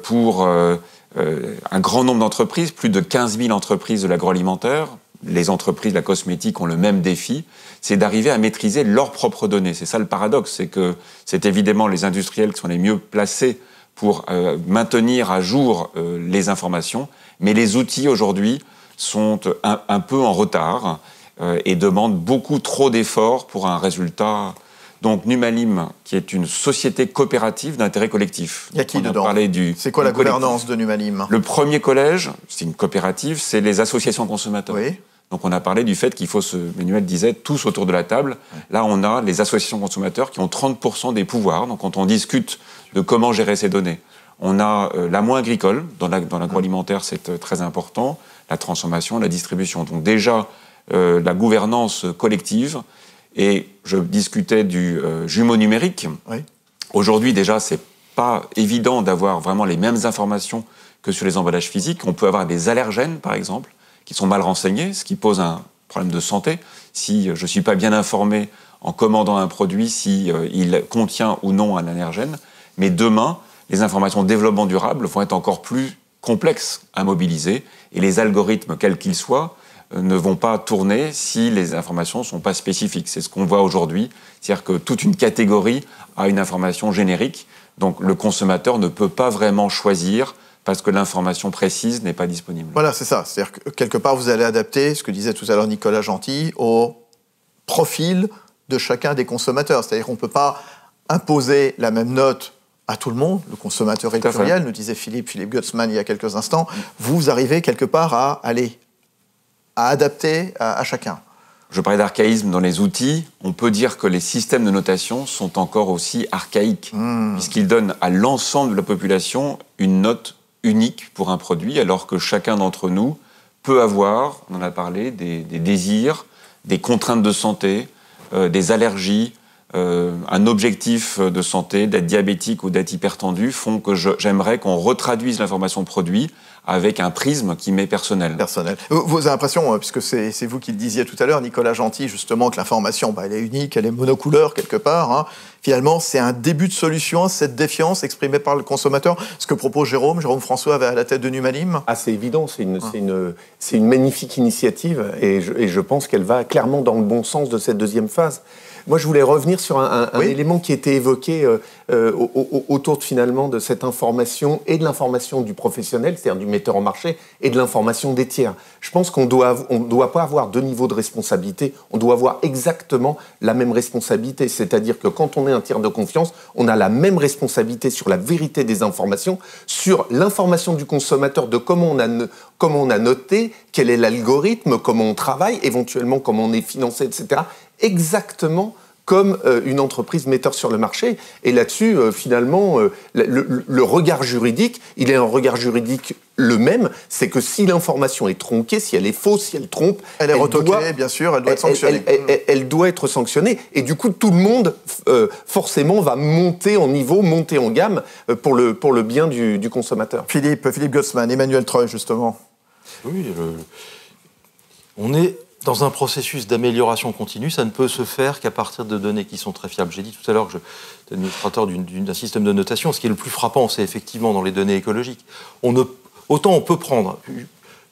pour un grand nombre d'entreprises, plus de 15 000 entreprises de l'agroalimentaire. Les entreprises de la cosmétique ont le même défi, c'est d'arriver à maîtriser leurs propres données. C'est ça le paradoxe, c'est que c'est évidemment les industriels qui sont les mieux placés pour maintenir à jour les informations, mais les outils aujourd'hui sont un peu en retard et demandent beaucoup trop d'efforts pour un résultat. Donc Numalim, qui est une société coopérative d'intérêt collectif. Il y a qui dedans? C'est quoi la gouvernance de Numalim? Le premier collège, c'est une coopérative, c'est les associations consommateurs. Oui. Donc on a parlé du fait qu'il faut, Manuel disait, tous autour de la table. Là, on a les associations consommateurs qui ont 30% des pouvoirs. Donc quand on discute de comment gérer ces données, on a l'amont agricole, dans l'agroalimentaire, c'est très important, la transformation, la distribution. Donc déjà, la gouvernance collective. Et je discutais du jumeau numérique. Oui. Aujourd'hui, déjà, c'est pas évident d'avoir vraiment les mêmes informations que sur les emballages physiques. On peut avoir des allergènes, par exemple, qui sont mal renseignés, ce qui pose un problème de santé. Si je ne suis pas bien informé en commandant un produit, si il contient ou non un allergène. Mais demain, les informations de développement durable vont être encore plus complexes à mobiliser. Et les algorithmes, quels qu'ils soient, ne vont pas tourner si les informations ne sont pas spécifiques. C'est ce qu'on voit aujourd'hui. C'est-à-dire que toute une catégorie a une information générique. Donc le consommateur ne peut pas vraiment choisir parce que l'information précise n'est pas disponible. Voilà, c'est ça. C'est-à-dire que quelque part, vous allez adapter ce que disait tout à l'heure Nicolas Gentil au profil de chacun des consommateurs. C'est-à-dire qu'on ne peut pas imposer la même note à tout le monde. Le consommateur est pluriel, nous disait Philippe Gutzmann il y a quelques instants. Vous arrivez quelque part à adapter à chacun. Je parlais d'archaïsme dans les outils. On peut dire que les systèmes de notation sont encore aussi archaïques, puisqu'ils donnent à l'ensemble de la population une note unique pour un produit, alors que chacun d'entre nous peut avoir, on en a parlé, des désirs, des contraintes de santé, des allergies, un objectif de santé, d'être diabétique ou d'être hypertendu, font que j'aimerais qu'on retraduise l'information produit avec un prisme qui m'est personnel. Vous avez l'impression, puisque c'est vous qui le disiez tout à l'heure, Nicolas Gentil, justement, que l'information, elle est unique, elle est monocouleur quelque part. Hein. Finalement, c'est un début de solution à cette défiance exprimée par le consommateur. Ce que propose Jérôme François à la tête de Numalim. Ah, c'est évident, c'est une magnifique initiative et je pense qu'elle va clairement dans le bon sens de cette deuxième phase. Moi, je voulais revenir sur un élément qui était évoqué autour finalement de cette information et de l'information du professionnel, c'est-à-dire du metteur en marché, et de l'information des tiers. Je pense qu'on doit pas avoir deux niveaux de responsabilité, on doit avoir exactement la même responsabilité. C'est-à-dire que quand on est un tiers de confiance, on a la même responsabilité sur la vérité des informations, sur l'information du consommateur, de comment on a noté, quel est l'algorithme, comment on travaille, éventuellement comment on est financé, etc. Exactement comme une entreprise metteur sur le marché. Et là-dessus, finalement, le regard juridique, il est un regard juridique le même, c'est que si l'information est tronquée, si elle est fausse, si elle trompe... Elle est retoquée, bien sûr, elle doit être sanctionnée. Elle doit être sanctionnée. Et du coup, tout le monde, forcément, va monter en niveau, monter en gamme pour le bien du consommateur. Philippe Gutzmann, Emmanuel Treuil, justement. Oui, on est dans un processus d'amélioration continue, ça ne peut se faire qu'à partir de données qui sont très fiables. J'ai dit tout à l'heure que j'étais administrateur d'un système de notation. Ce qui est le plus frappant, c'est effectivement dans les données écologiques. Autant on peut prendre,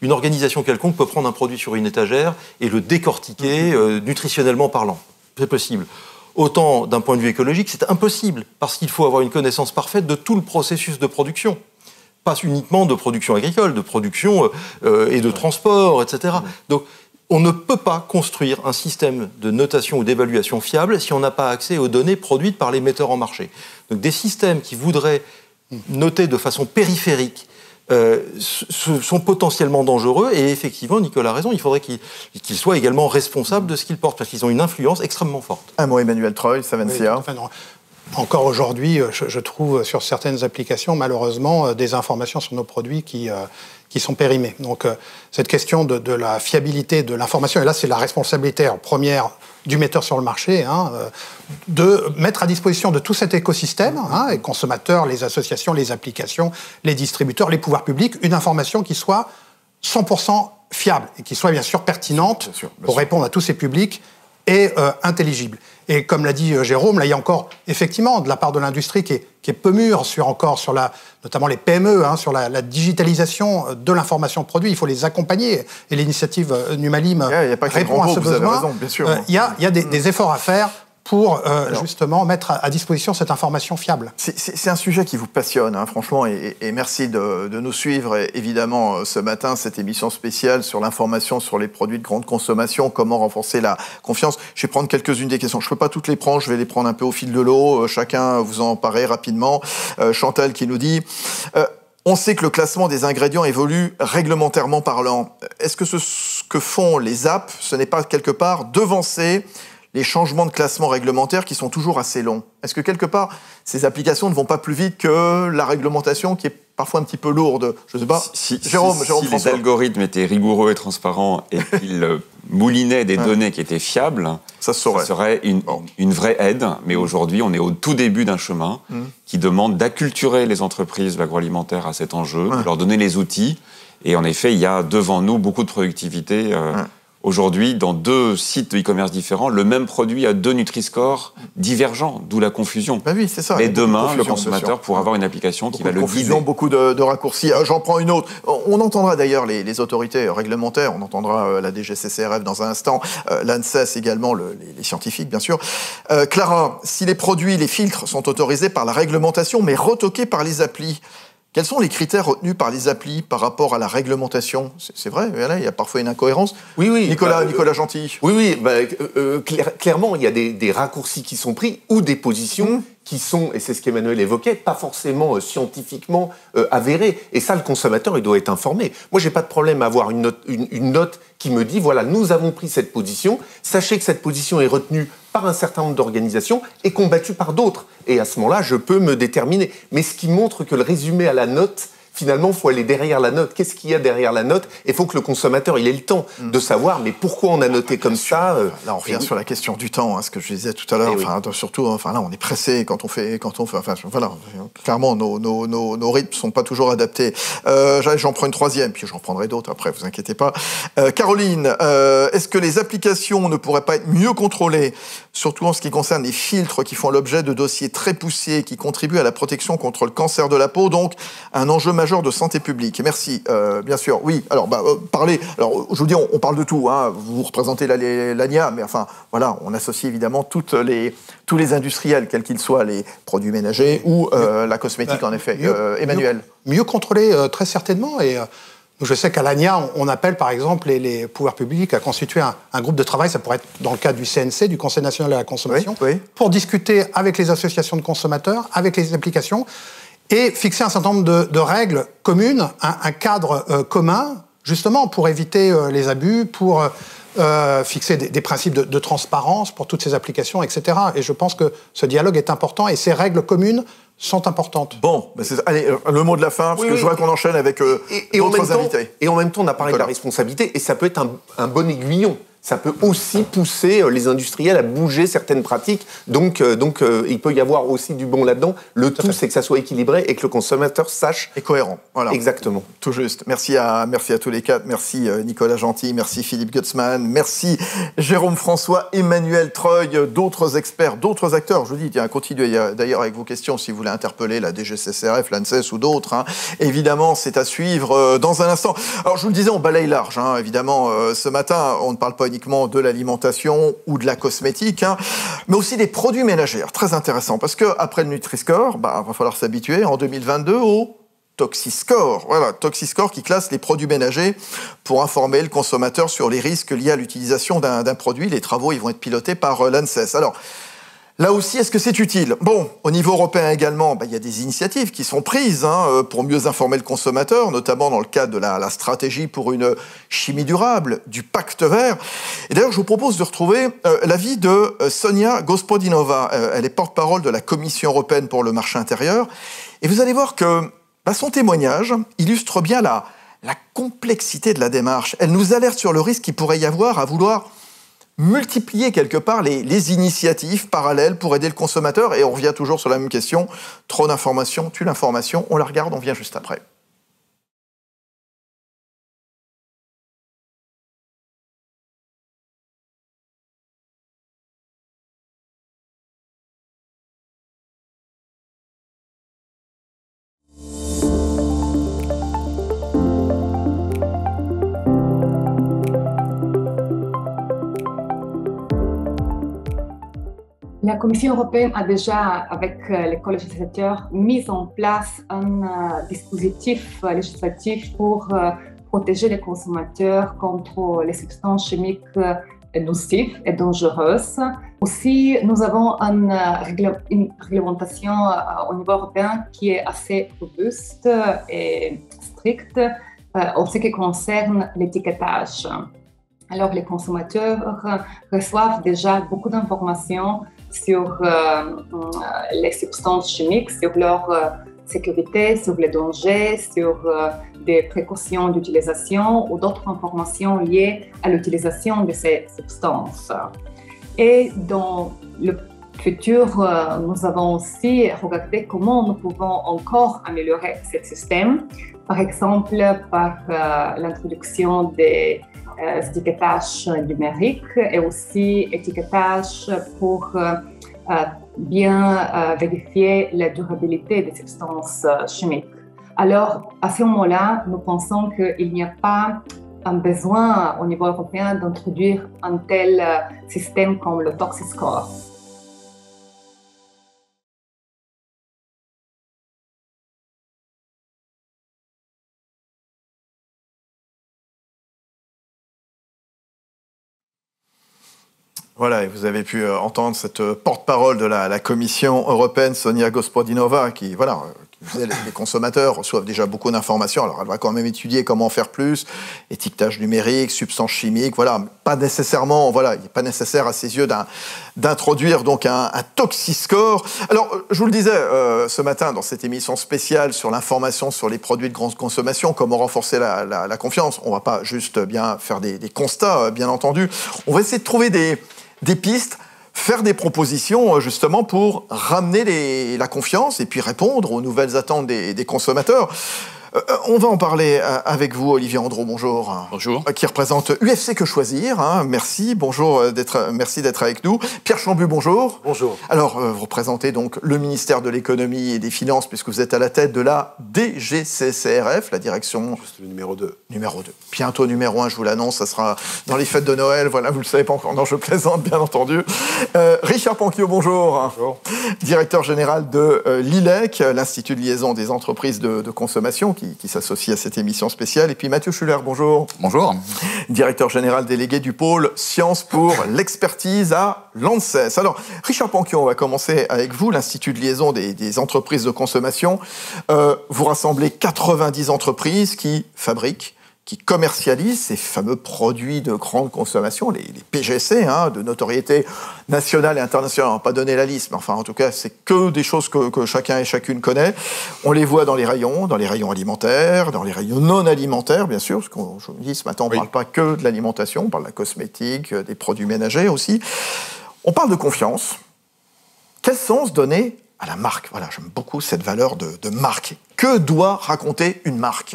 une organisation quelconque peut prendre un produit sur une étagère et le décortiquer nutritionnellement parlant. C'est possible. Autant d'un point de vue écologique, c'est impossible, parce qu'il faut avoir une connaissance parfaite de tout le processus de production. Pas uniquement de production agricole, de production et de transport, etc. Donc, on ne peut pas construire un système de notation ou d'évaluation fiable si on n'a pas accès aux données produites par les metteurs en marché. Donc des systèmes qui voudraient noter de façon périphérique sont potentiellement dangereux et effectivement, Nicolas a raison, il faudrait qu'ils soient également responsables de ce qu'ils portent parce qu'ils ont une influence extrêmement forte. Un mot, Emmanuel Treuil, Savencia. Oui, encore aujourd'hui, je trouve sur certaines applications, malheureusement, des informations sur nos produits qui sont périmées. Donc, cette question de la fiabilité de l'information, et là, c'est la responsabilité première du metteur sur le marché, de mettre à disposition de tout cet écosystème, les consommateurs, les associations, les applications, les distributeurs, les pouvoirs publics, une information qui soit 100% fiable et qui soit bien sûr pertinente pour répondre à tous ces publics et intelligible. Et comme l'a dit Jérôme, là, il y a encore, effectivement, de la part de l'industrie qui est peu mûre sur notamment les PME, sur la digitalisation de l'information produit. Il faut les accompagner. Et l'initiative Numalim répond à ce besoin. Vous avez raison, bien sûr. Il y a des efforts à faire pour justement mettre à disposition cette information fiable. C'est un sujet qui vous passionne, franchement, et merci de nous suivre, évidemment, ce matin, cette émission spéciale sur l'information sur les produits de grande consommation, comment renforcer la confiance. Je vais prendre quelques-unes des questions. Je ne peux pas toutes les prendre, je vais les prendre un peu au fil de l'eau, chacun vous en emparer rapidement. Chantal qui nous dit... on sait que le classement des ingrédients évolue réglementairement parlant. Est-ce que ce que font les apps, ce n'est pas quelque part devancer les changements de classement réglementaire qui sont toujours assez longs? Est-ce que quelque part, ces applications ne vont pas plus vite que la réglementation qui est parfois un petit peu lourde? Je ne sais pas. Jérôme si les algorithmes étaient rigoureux et transparents et qu'ils moulinaient des données qui étaient fiables, ça serait une vraie aide. Mais aujourd'hui, on est au tout début d'un chemin qui demande d'acculturer les entreprises de l'agroalimentaire à cet enjeu, de leur donner les outils. Et en effet, il y a devant nous beaucoup de productivité Aujourd'hui, dans 2 sites de e-commerce différents, le même produit a 2 Nutri-Score divergents, d'où la confusion. Ben oui, c'est ça. Mais demain, le consommateur pourra avoir une application qui va le guider. Beaucoup de raccourcis. J'en prends une autre. On entendra d'ailleurs les autorités réglementaires, on entendra la DGCCRF dans un instant, l'ANSES également, les scientifiques bien sûr. Clara, si les produits, les filtres sont autorisés par la réglementation mais retoqués par les applis, quels sont les critères retenus par les applis par rapport à la réglementation? C'est vrai, là, il y a parfois une incohérence. Oui. Nicolas Gentil. Oui. Clairement, il y a des raccourcis qui sont pris ou des positions qui sont, et c'est ce qu'Emmanuel évoquait, pas forcément scientifiquement avérées. Et ça, le consommateur, il doit être informé. Moi, j'ai pas de problème à avoir une note qui me dit, voilà, nous avons pris cette position. Sachez que cette position est retenue par un certain nombre d'organisations et combattue par d'autres. Et à ce moment-là, je peux me déterminer. Mais ce qui montre que le résumé à la note, finalement, il faut aller derrière la note. Qu'est-ce qu'il y a derrière la note? Il faut que le consommateur il ait le temps de savoir, mais pourquoi on a noté comme ça Là, on revient sur la question du temps, ce que je disais tout à l'heure. Surtout, là, on est pressé quand on fait. Voilà, clairement, nos rythmes sont pas toujours adaptés. J'en prends une troisième, puis j'en prendrai d'autres après. Vous inquiétez pas. Caroline, est-ce que les applications ne pourraient pas être mieux contrôlées, surtout en ce qui concerne les filtres qui font l'objet de dossiers très poussés, qui contribuent à la protection contre le cancer de la peau, donc un enjeu majeur de santé publique. Merci, bien sûr. Oui, alors, parlez. Alors, je vous dis, on parle de tout. Vous représentez l'ANIA, mais enfin, voilà, on associe évidemment tous les industriels, quels qu'ils soient, les produits ménagers ou la cosmétique, en effet. Emmanuel. Mieux contrôlé, très certainement. Et je sais qu'à l'ANIA, on appelle, par exemple, les pouvoirs publics à constituer un groupe de travail. Ça pourrait être dans le cadre du CNC, du Conseil national de la consommation, pour discuter avec les associations de consommateurs, avec les applications, et fixer un certain nombre de règles communes, un cadre commun, justement, pour éviter les abus, pour fixer des principes de transparence pour toutes ces applications, etc. Et je pense que ce dialogue est important et ces règles communes sont importantes. Bon, allez, le mot de la fin, parce que je voudrais qu'on enchaîne avec d'autres invités. Et en même temps, on a parlé de la responsabilité, et ça peut être un bon aiguillon. Ça peut aussi pousser les industriels à bouger certaines pratiques. Donc, il peut y avoir aussi du bon là-dedans. Le tout, c'est que ça soit équilibré et que le consommateur sache. Et cohérent. Voilà. Exactement. Tout juste. Merci à tous les quatre. Merci Nicolas Gentil. Merci Philippe Gutzmann. Merci Jérôme François, Emmanuel Treuil, d'autres experts, d'autres acteurs. Je vous dis, continuez d'ailleurs avec vos questions si vous voulez interpeller la DGCCRF, l'ANSES ou d'autres. Évidemment, c'est à suivre dans un instant. Alors, je vous le disais, on balaye large. Évidemment, ce matin, on ne parle pas uniquement de l'alimentation ou de la cosmétique, mais aussi des produits ménagers. Très intéressant, parce qu'après le Nutri-Score, il va falloir s'habituer en 2022 au Toxi-Score. Voilà, Toxi-Score qui classe les produits ménagers pour informer le consommateur sur les risques liés à l'utilisation d'un produit. Les travaux ils vont être pilotés par l'ANSES. Alors, là aussi, est-ce que c'est utile? Bon, au niveau européen également, il y a des initiatives qui sont prises pour mieux informer le consommateur, notamment dans le cadre de la stratégie pour une chimie durable, du pacte vert. Et d'ailleurs, je vous propose de retrouver l'avis de Sonia Gospodinova. Elle est porte-parole de la Commission européenne pour le marché intérieur. Et vous allez voir que son témoignage illustre bien la complexité de la démarche. Elle nous alerte sur le risque qu'il pourrait y avoir à vouloir multiplier quelque part les initiatives parallèles pour aider le consommateur. Et on revient toujours sur la même question. Trop d'informations tue l'information. On la regarde, on vient juste après. La Commission européenne a déjà, avec les co-législateurs, mis en place un dispositif législatif pour protéger les consommateurs contre les substances chimiques nocives et dangereuses. Aussi, nous avons une réglementation au niveau européen qui est assez robuste et stricte en ce qui concerne l'étiquetage. Alors, les consommateurs reçoivent déjà beaucoup d'informations sur les substances chimiques, sur leur sécurité, sur les dangers, sur des précautions d'utilisation ou d'autres informations liées à l'utilisation de ces substances. Et dans le futur, nous avons aussi regardé comment nous pouvons encore améliorer ce système, par exemple par l'introduction des étiquetages numériques et aussi étiquetage pour bien vérifier la durabilité des substances chimiques. Alors, à ce moment-là, nous pensons qu'il n'y a pas un besoin au niveau européen d'introduire un tel système comme le ToxiScore. Voilà, et vous avez pu entendre cette porte-parole de la Commission européenne, Sonia Gospodinova, qui disait les consommateurs reçoivent déjà beaucoup d'informations, alors elle va quand même étudier comment faire plus, étiquetage numérique, substances chimiques, il n'est pas nécessaire à ses yeux d'introduire donc un ToxiScore. Alors, je vous le disais ce matin dans cette émission spéciale sur l'information sur les produits de grande consommation, comment renforcer la confiance. On ne va pas juste bien faire des constats, bien entendu. On va essayer de trouver des pistes, faire des propositions justement pour ramener la confiance et puis répondre aux nouvelles attentes des consommateurs. On va en parler avec vous, Olivier Andro, bonjour. Bonjour. Qui représente UFC Que Choisir. Merci, bonjour, merci d'être avec nous. Pierre Chambu, bonjour. Bonjour. Alors, vous représentez donc le ministère de l'économie et des finances, puisque vous êtes à la tête de la DGCCRF, la direction... Juste le numéro 2. Numéro 2. Bientôt numéro 1, je vous l'annonce, ça sera dans les fêtes de Noël. Voilà, vous ne le savez pas encore. Non, je plaisante, bien entendu. Richard Panquio, bonjour. Bonjour. Directeur général de l'ILEC, l'Institut de liaison des entreprises de consommation, qui s'associe à cette émission spéciale. Et puis Mathieu Schuller, bonjour. Bonjour. Directeur général délégué du pôle Sciences pour l'expertise à l'ANSES. Alors, Richard Panquio, on va commencer avec vous, l'Institut de liaison des entreprises de consommation. Vous rassemblez 90 entreprises qui fabriquent, qui commercialisent ces fameux produits de grande consommation, les PGC, de notoriété nationale et internationale. On va pas donner la liste, mais enfin, en tout cas, c'est que des choses que chacun et chacune connaît. On les voit dans les rayons alimentaires, dans les rayons non alimentaires, bien sûr, parce qu'on, je vous dis, ce matin, on ne parle pas que de l'alimentation, on parle de la cosmétique, des produits ménagers aussi. On parle de confiance. Quel sens donner à la marque? Voilà, j'aime beaucoup cette valeur de marque. Que doit raconter une marque?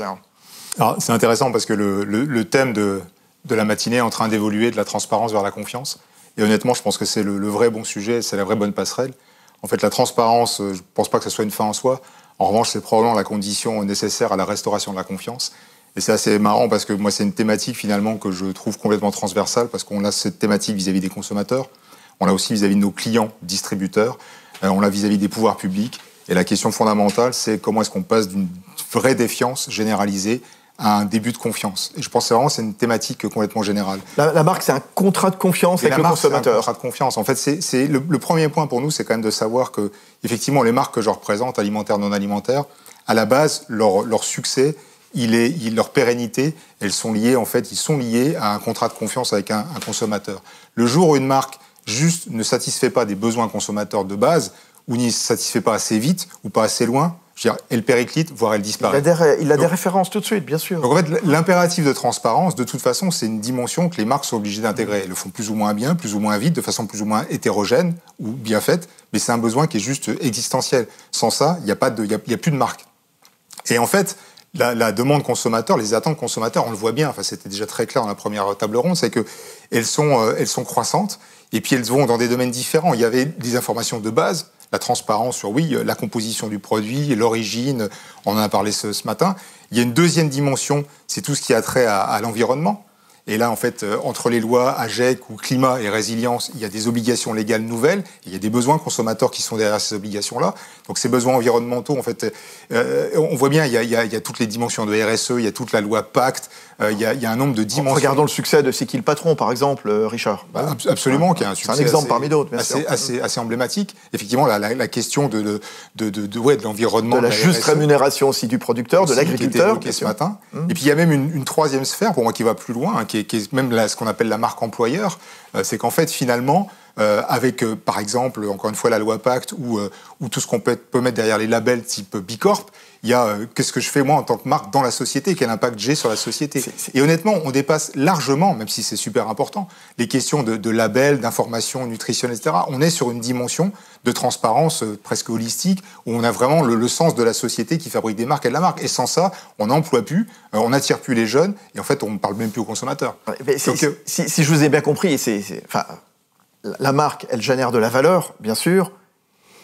Alors, c'est intéressant parce que le thème de la matinée est en train d'évoluer de la transparence vers la confiance. Et honnêtement, je pense que c'est le vrai bon sujet, c'est la vraie bonne passerelle. En fait, la transparence, je ne pense pas que ce soit une fin en soi. En revanche, c'est probablement la condition nécessaire à la restauration de la confiance. Et c'est assez marrant parce que moi, c'est une thématique finalement que je trouve complètement transversale parce qu'on a cette thématique vis-à-vis des consommateurs, on l'a aussi vis-à-vis de nos clients distributeurs, on l'a vis-à-vis des pouvoirs publics. Et la question fondamentale, c'est comment est-ce qu'on passe d'une vraie défiance généralisée à un début de confiance. Et je pense que c'est une thématique complètement générale. La marque, c'est un contrat de confiance avec le consommateur. C'est un contrat de confiance. En fait, c'est le premier point pour nous, c'est quand même de savoir que, effectivement, les marques que je représente, alimentaires, non alimentaires, à la base, leur succès, leur pérennité, ils sont liés à un contrat de confiance avec un consommateur. Le jour où une marque juste ne satisfait pas des besoins consommateurs de base, ou n'y satisfait pas assez vite, ou pas assez loin, elle périclite, voire elle disparaît. Il a des références tout de suite, bien sûr. Donc en fait, l'impératif de transparence, de toute façon, c'est une dimension que les marques sont obligées d'intégrer. Elles le font plus ou moins bien, plus ou moins vite, de façon plus ou moins hétérogène ou bien faite, mais c'est un besoin qui est juste existentiel. Sans ça, il n'y a plus de marque. Et en fait, la demande consommateur, les attentes consommateurs, on le voit bien, c'était déjà très clair dans la première table ronde, c'est qu'elles sont croissantes, et puis elles vont dans des domaines différents. Il y avait des informations de base, la transparence sur, la composition du produit, l'origine, on en a parlé ce matin. Il y a une deuxième dimension, c'est tout ce qui a trait à l'environnement. Et là, en fait, entre les lois AGEC ou climat et résilience, il y a des obligations légales nouvelles, et il y a des besoins consommateurs qui sont derrière ces obligations-là. Donc ces besoins environnementaux, en fait, on voit bien, il y a toutes les dimensions de RSE, il y a toute la loi Pacte, il y a un nombre de dimensions. Regardons le succès de C'est qui le patron, par exemple, Richard. Absolument, qui a un succès. C'est un exemple parmi d'autres, bien sûr. Assez emblématique. Effectivement, la question de l'environnement. De la juste rémunération aussi du producteur, de l'agriculteur. Qui ce matin. Et puis il y a même une troisième sphère, pour moi, qui va plus loin, qui est même ce qu'on appelle la marque employeur. C'est qu'en fait, finalement, avec, par exemple, encore une fois, la loi Pacte ou tout ce qu'on peut mettre derrière les labels type Bicorp, il y a qu'est-ce que je fais moi en tant que marque dans la société, quel impact j'ai sur la société. Et honnêtement, on dépasse largement, même si c'est super important, les questions de labels, d'information nutritionnelle, etc. On est sur une dimension de transparence presque holistique, où on a vraiment le sens de la société qui fabrique des marques et de la marque. Et sans ça, on n'emploie plus, on n'attire plus les jeunes, et en fait, on ne parle même plus aux consommateurs. Si je vous ai bien compris, la marque, elle génère de la valeur, bien sûr,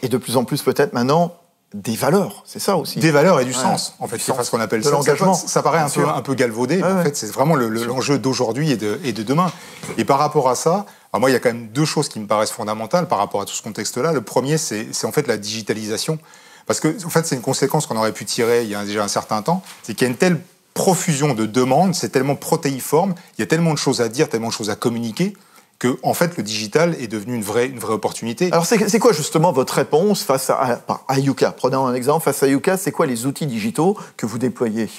et de plus en plus peut-être maintenant des valeurs, c'est ça aussi. Des valeurs et du sens, en fait, c'est ce qu'on appelle de l'engagement. Ça paraît un peu galvaudé, mais en fait, c'est vraiment l'enjeu d'aujourd'hui et de demain. Et par rapport à ça, moi, il y a quand même deux choses qui me paraissent fondamentales par rapport à tout ce contexte-là. Le premier, c'est en fait la digitalisation. Parce que, en fait, c'est une conséquence qu'on aurait pu tirer il y a déjà un certain temps, c'est qu'il y a une telle profusion de demandes, c'est tellement protéiforme, il y a tellement de choses à dire, tellement de choses à communiquer, que, en fait, le digital est devenu une vraie opportunité. Alors, c'est quoi, justement, votre réponse face à Yuka? Prenons un exemple. Face à Yuka, c'est quoi les outils digitaux que vous déployez?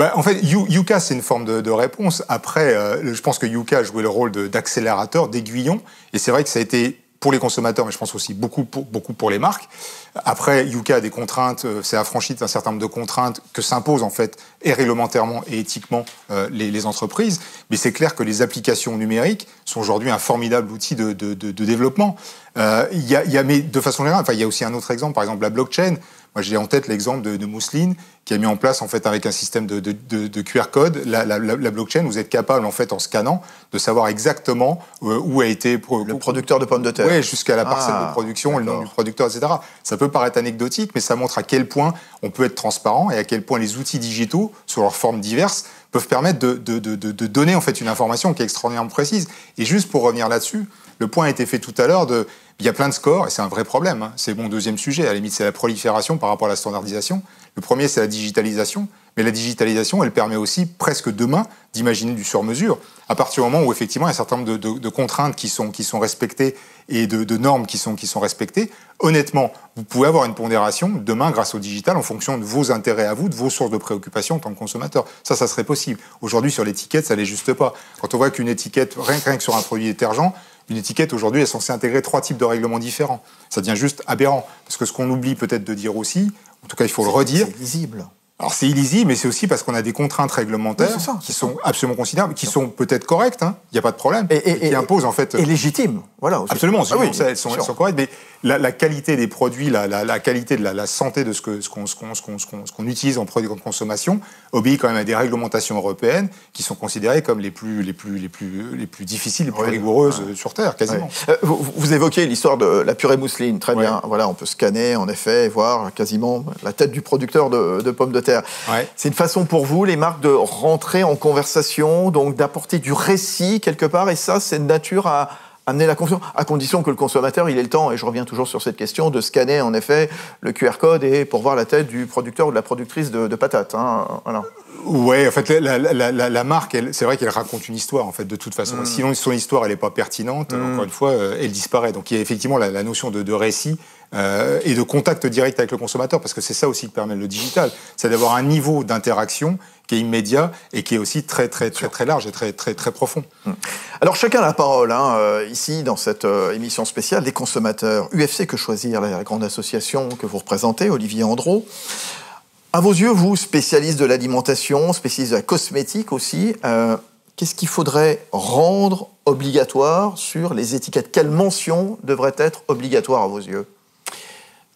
En fait, Yuka, c'est une forme de réponse. Après, je pense que Yuka a joué le rôle d'accélérateur, d'aiguillon. Et c'est vrai que ça a été, pour les consommateurs, mais je pense aussi beaucoup pour les marques. Après, Yuka a des contraintes, c'est affranchi d'un certain nombre de contraintes que s'imposent en fait, et réglementairement et éthiquement, les entreprises. Mais c'est clair que les applications numériques sont aujourd'hui un formidable outil de développement. Mais de façon générale, il y a aussi un autre exemple, par exemple la blockchain. Moi, j'ai en tête l'exemple de Mousseline, qui a mis en place, en fait, avec un système de QR code, la blockchain. Vous êtes capable, en fait, en scannant, de savoir exactement où a été... Le producteur de pommes de terre. Oui, jusqu'à la parcelle de production, le nom du producteur, etc. Ça peut paraître anecdotique, mais ça montre à quel point on peut être transparent et à quel point les outils digitaux, sous leurs formes diverses, peuvent permettre de donner, en fait, une information qui est extraordinairement précise. Et juste pour revenir là-dessus, le point a été fait tout à l'heure il y a plein de scores, et c'est un vrai problème. Hein. C'est mon deuxième sujet. À la limite, c'est la prolifération par rapport à la standardisation. Le premier, c'est la digitalisation. Mais la digitalisation, elle permet aussi, presque demain, d'imaginer du sur-mesure. À partir du moment où, effectivement, il y a un certain nombre de contraintes qui sont respectées et de normes qui sont respectées, honnêtement, vous pouvez avoir une pondération demain grâce au digital en fonction de vos intérêts à vous, de vos sources de préoccupation en tant que consommateur. Ça serait possible. Aujourd'hui, sur l'étiquette, ça l'est juste pas. Quand on voit qu'une étiquette, rien que sur un produit détergent, une étiquette, aujourd'hui, est censée intégrer 3 types de règlements différents. Ça devient juste aberrant. Parce que ce qu'on oublie peut-être de dire aussi, en tout cas, il faut le redire. C'est lisible. Alors, c'est illisible, mais c'est aussi parce qu'on a des contraintes réglementaires qui sont absolument considérables, qui sont peut-être correctes, il n'y a pas de problème, et qui imposent, en fait... Et légitimes, voilà. Aussi. Absolument, elles sont correctes, mais la qualité des produits, la qualité de la santé de ce qu'on utilise en produits de consommation obéit quand même à des réglementations européennes qui sont considérées comme les plus difficiles, les plus rigoureuses sur Terre, quasiment. Vous évoquez l'histoire de la purée mousseline, très bien. Voilà, on peut scanner, en effet, et voir quasiment la tête du producteur de pommes de terre. C'est une façon pour vous, les marques, de rentrer en conversation, donc d'apporter du récit quelque part, et ça, c'est de nature à amener la confiance, à condition que le consommateur, il ait le temps, et je reviens toujours sur cette question, de scanner, en effet, le QR code et pour voir la tête du producteur ou de la productrice de patates. Voilà. Ouais, en fait, la marque, c'est vrai qu'elle raconte une histoire, en fait, de toute façon. Sinon, son histoire, elle n'est pas pertinente, encore une fois, elle disparaît. Donc, il y a effectivement la notion de récit et de contact direct avec le consommateur, parce que c'est ça aussi que permet le digital. C'est d'avoir un niveau d'interaction qui est immédiat et qui est aussi très large et très profond. Alors, chacun a la parole, ici, dans cette émission spéciale des consommateurs. UFC Que Choisir, la grande association que vous représentez, Olivier Andreau. À vos yeux, vous, spécialiste de l'alimentation, spécialiste de la cosmétique aussi, qu'est-ce qu'il faudrait rendre obligatoire sur les étiquettes? Quelles mentions devraient être obligatoires à vos yeux?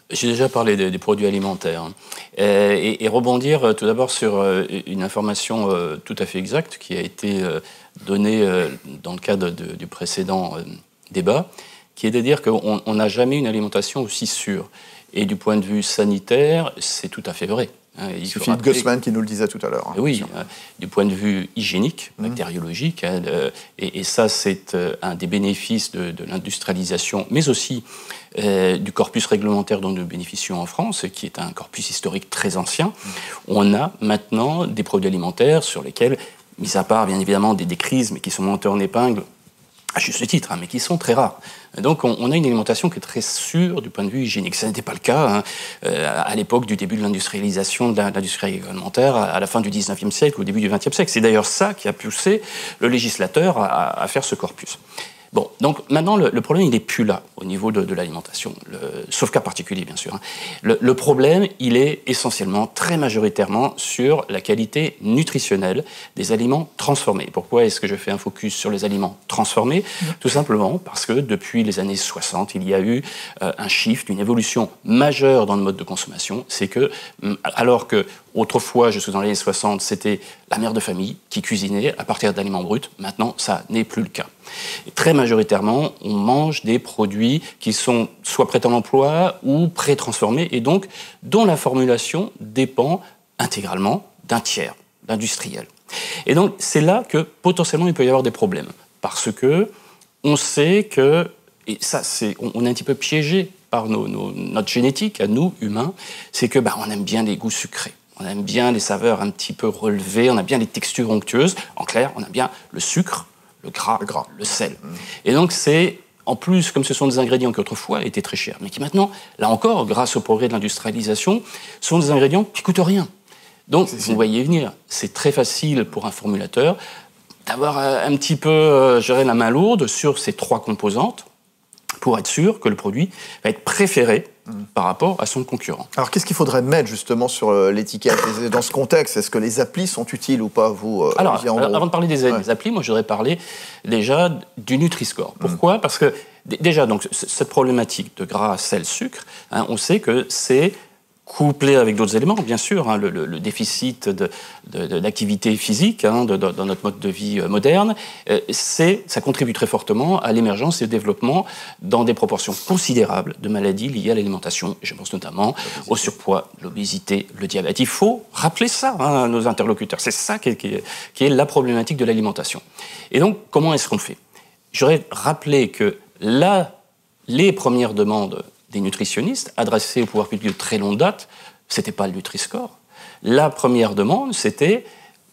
J'ai déjà parlé des produits alimentaires. Et rebondir tout d'abord sur une information tout à fait exacte qui a été donnée dans le cadre du précédent débat, qui est de dire qu'on n'a jamais une alimentation aussi sûre. Et du point de vue sanitaire, c'est tout à fait vrai. Il c'est Philippe Gussman qui nous le disait tout à l'heure. Oui, du point de vue hygiénique, bactériologique, et ça c'est un des bénéfices de l'industrialisation, mais aussi du corpus réglementaire dont nous bénéficions en France, qui est un corpus historique très ancien. On a maintenant des produits alimentaires sur lesquels, mis à part bien évidemment des crises, mais qui sont montées en épingle, à juste titre, mais qui sont très rares. Donc on a une alimentation qui est très sûre du point de vue hygiénique. Ça n'était pas le cas à l'époque du début de l'industrialisation de l'industrie alimentaire, à la fin du 19e siècle, au début du 20e siècle. C'est d'ailleurs ça qui a poussé le législateur à faire ce corpus. Bon, donc maintenant, le problème, il n'est plus là, au niveau de l'alimentation, sauf cas particulier, bien sûr. Hein. Le problème, il est essentiellement, très majoritairement, sur la qualité nutritionnelle des aliments transformés. Pourquoi est-ce que je fais un focus sur les aliments transformés ? Tout simplement parce que depuis les années 60, il y a eu un shift, une évolution majeure dans le mode de consommation. C'est que, alors que autrefois, jusque dans les années 60, c'était la mère de famille qui cuisinait à partir d'aliments bruts. Maintenant, ça n'est plus le cas. Et très majoritairement, on mange des produits qui sont soit prêts à l'emploi ou pré-transformés et donc dont la formulation dépend intégralement d'un tiers, d'industriel. Et donc, c'est là que potentiellement il peut y avoir des problèmes. Parce que on sait que, et ça, on est un petit peu piégé par notre génétique, à nous, humains, c'est que on aime bien les goûts sucrés. On aime bien les saveurs un petit peu relevées, on aime bien les textures onctueuses. En clair, on aime bien le sucre, le gras, le sel. Et donc, c'est, en plus, comme ce sont des ingrédients qui autrefois étaient très chers, mais qui maintenant, là encore, grâce au progrès de l'industrialisation, sont des ingrédients qui coûtent rien. Donc, vous voyez venir, c'est très facile pour un formulateur d'avoir un petit peu, la main lourde sur ces 3 composantes pour être sûr que le produit va être préféré par rapport à son concurrent. Alors, qu'est-ce qu'il faudrait mettre justement sur l'étiquette dans ce contexte? Est-ce que les applis sont utiles ou pas, vous Alors, avant de parler des applis, moi, je voudrais parler déjà du Nutri-Score. Pourquoi ? Parce que déjà, donc, cette problématique de gras, sel, sucre, on sait que c'est couplé avec d'autres éléments, bien sûr, le déficit d'activité physique dans notre mode de vie moderne, ça contribue très fortement à l'émergence et au développement dans des proportions considérables de maladies liées à l'alimentation. Je pense notamment au surpoids, l'obésité, le diabète. Il faut rappeler ça à nos interlocuteurs. C'est ça qui est la problématique de l'alimentation. Et donc, comment est-ce qu'on fait ? J'aurais rappelé que les premières demandes des nutritionnistes adressés au pouvoir public de très longue date, c'était pas le Nutri-Score. La première demande, c'était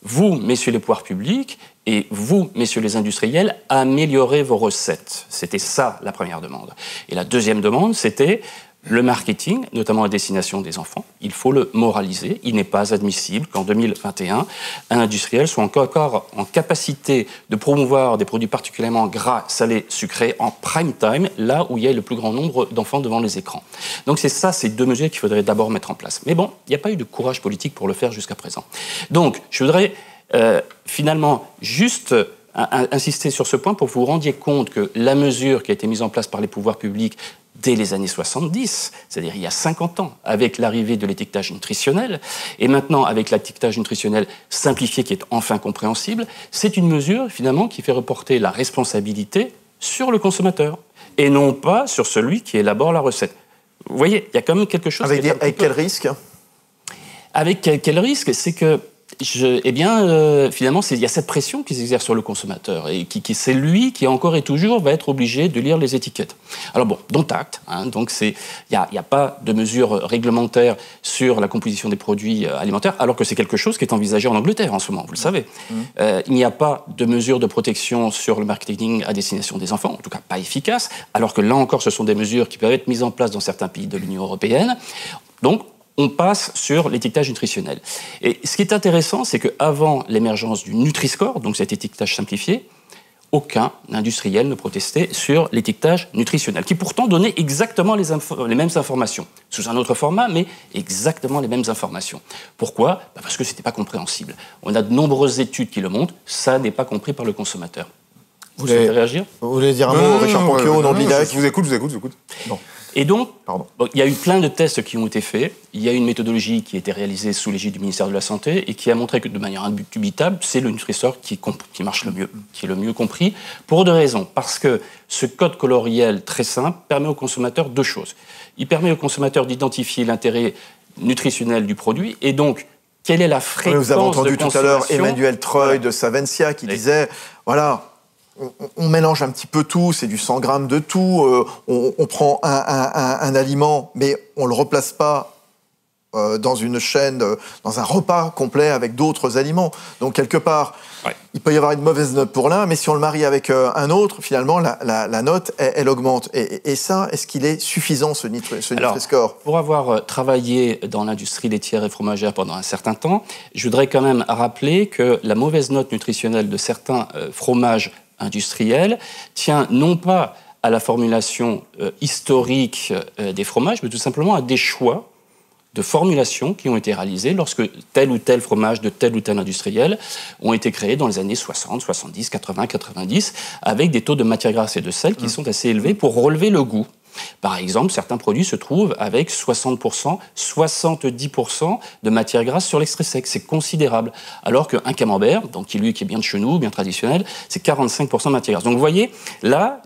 vous, messieurs les pouvoirs publics, et vous, messieurs les industriels, améliorez vos recettes. C'était ça, la première demande. Et la deuxième demande, c'était le marketing, notamment à destination des enfants. Il faut le moraliser. Il n'est pas admissible qu'en 2021, un industriel soit encore en capacité de promouvoir des produits particulièrement gras, salés, sucrés en prime time, là où il y a le plus grand nombre d'enfants devant les écrans. Donc c'est ça, ces 2 mesures qu'il faudrait d'abord mettre en place. Mais bon, il n'y a pas eu de courage politique pour le faire jusqu'à présent. Donc, je voudrais finalement juste insister sur ce point pour que vous vous rendiez compte que la mesure qui a été mise en place par les pouvoirs publics dès les années 70, c'est-à-dire il y a 50 ans, avec l'arrivée de l'étiquetage nutritionnel, et maintenant avec l'étiquetage nutritionnel simplifié qui est enfin compréhensible, c'est une mesure finalement qui fait reporter la responsabilité sur le consommateur, et non pas sur celui qui élabore la recette. Vous voyez, il y a quand même quelque chose... Avec quel risque ? Avec quel risque ? C'est que finalement, il y a cette pression qui s'exerce sur le consommateur et c'est lui qui encore et toujours va être obligé de lire les étiquettes. Alors bon, dont acte. Donc il n'y a pas de mesures réglementaires sur la composition des produits alimentaires, alors que c'est quelque chose qui est envisagé en Angleterre en ce moment, vous le savez. Il n'y a pas de mesures de protection sur le marketing à destination des enfants, en tout cas pas efficaces, alors que là encore, ce sont des mesures qui peuvent être mises en place dans certains pays de l'Union européenne. Donc, on passe sur l'étiquetage nutritionnel. Et ce qui est intéressant, c'est qu'avant l'émergence du Nutri-Score, donc cet étiquetage simplifié, aucun industriel ne protestait sur l'étiquetage nutritionnel, qui pourtant donnait exactement les mêmes informations, sous un autre format, mais exactement les mêmes informations. Pourquoi ? Parce que ce n'était pas compréhensible. On a de nombreuses études qui le montrent, ça n'est pas compris par le consommateur. Vous souhaitez réagir ? Vous voulez dire un mot, Richard Ponquio, au nom de l'IDAC ? Je vous écoute. Bon. Et donc, il y a eu plein de tests qui ont été faits. Il y a une méthodologie qui a été réalisée sous l'égide du ministère de la Santé et qui a montré que de manière indubitable, c'est le Nutri-Score qui marche le mieux, qui est le mieux compris, pour 2 raisons. Parce que ce code coloriel très simple permet au consommateur 2 choses. Il permet au consommateur d'identifier l'intérêt nutritionnel du produit et donc quelle est la fréquence de consommation. Vous avez entendu tout à l'heure Emmanuel Treuil de Savencia qui disait, voilà, on mélange un petit peu tout, c'est du 100 grammes de tout, on prend un aliment, mais on ne le replace pas dans une chaîne, dans un repas complet avec d'autres aliments. Donc, quelque part, il peut y avoir une mauvaise note pour l'un, mais si on le marie avec un autre, finalement, la note, elle augmente. Et ça, est-ce qu'il est suffisant, ce Nutri-Score ? Pour avoir travaillé dans l'industrie laitière et fromagère pendant un certain temps, je voudrais quand même rappeler que la mauvaise note nutritionnelle de certains fromages industriel tient non pas à la formulation historique des fromages, mais tout simplement à des choix de formulations qui ont été réalisées lorsque tel ou tel fromage de tel ou tel industriel ont été créés dans les années 60, 70, 80, 90, avec des taux de matière grasse et de sel qui sont assez élevés pour relever le goût. Par exemple, certains produits se trouvent avec 60%, 70% de matière grasse sur l'extrait sec. C'est considérable. Alors qu'un camembert, donc qui est bien de chez nous, bien traditionnel, c'est 45% de matière grasse. Donc vous voyez, là,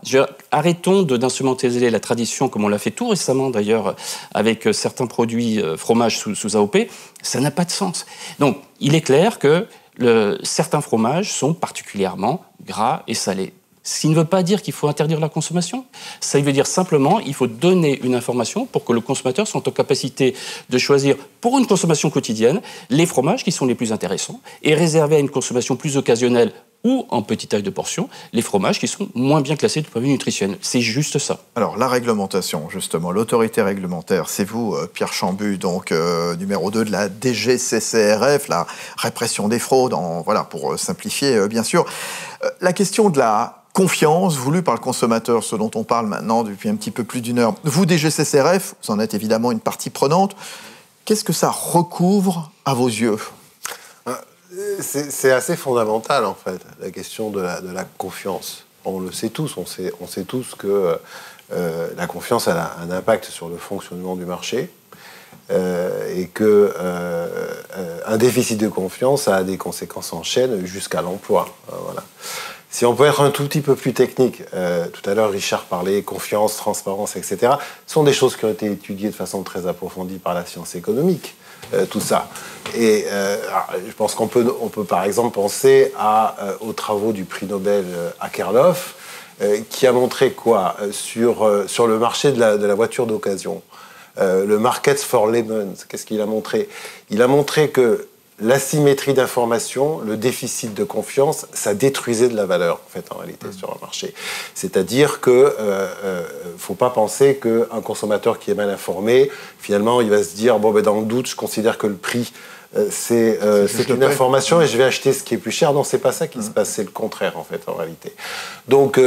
arrêtons d'instrumentaliser la tradition comme on l'a fait tout récemment d'ailleurs avec certains produits fromages sous AOP. Ça n'a pas de sens. Donc il est clair que certains fromages sont particulièrement gras et salés. Ce qui ne veut pas dire qu'il faut interdire la consommation. Ça veut dire simplement qu'il faut donner une information pour que le consommateur soit en capacité de choisir pour une consommation quotidienne les fromages qui sont les plus intéressants et réserver à une consommation plus occasionnelle ou en petite taille de portion les fromages qui sont moins bien classés du point de vue nutritionnel. C'est juste ça. Alors, la réglementation, justement, l'autorité réglementaire, c'est vous, Pierre Chambu, donc numéro 2 de la DGCCRF, la répression des fraudes, voilà, pour simplifier, bien sûr. La question de la confiance voulue par le consommateur, ce dont on parle maintenant depuis un petit peu plus d'une heure. Vous, DGCCRF, vous en êtes évidemment une partie prenante. Qu'est-ce que ça recouvre à vos yeux ? C'est assez fondamental, en fait, la question de la confiance. On le sait tous, on sait tous que la confiance a un impact sur le fonctionnement du marché et que un déficit de confiance a des conséquences en chaîne jusqu'à l'emploi. Voilà. Si on peut être un tout petit peu plus technique, tout à l'heure Richard parlait confiance, transparence, etc. Ce sont des choses qui ont été étudiées de façon très approfondie par la science économique. Tout ça. Et je pense qu'on peut par exemple penser aux travaux du prix Nobel Akerlof, qui a montré quoi sur le marché de la voiture d'occasion. Le Markets for Lemons, qu'est-ce qu'il a montré ? Il a montré que l'asymétrie d'information, le déficit de confiance, ça détruisait de la valeur, en fait, en réalité, sur un marché. C'est-à-dire que faut pas penser qu'un consommateur qui est mal informé, finalement, il va se dire, bon, ben, dans le doute, je considère que le prix, c'est une information et je vais acheter ce qui est plus cher. Non, c'est pas ça qui se passe, c'est le contraire, en fait, en réalité. Donc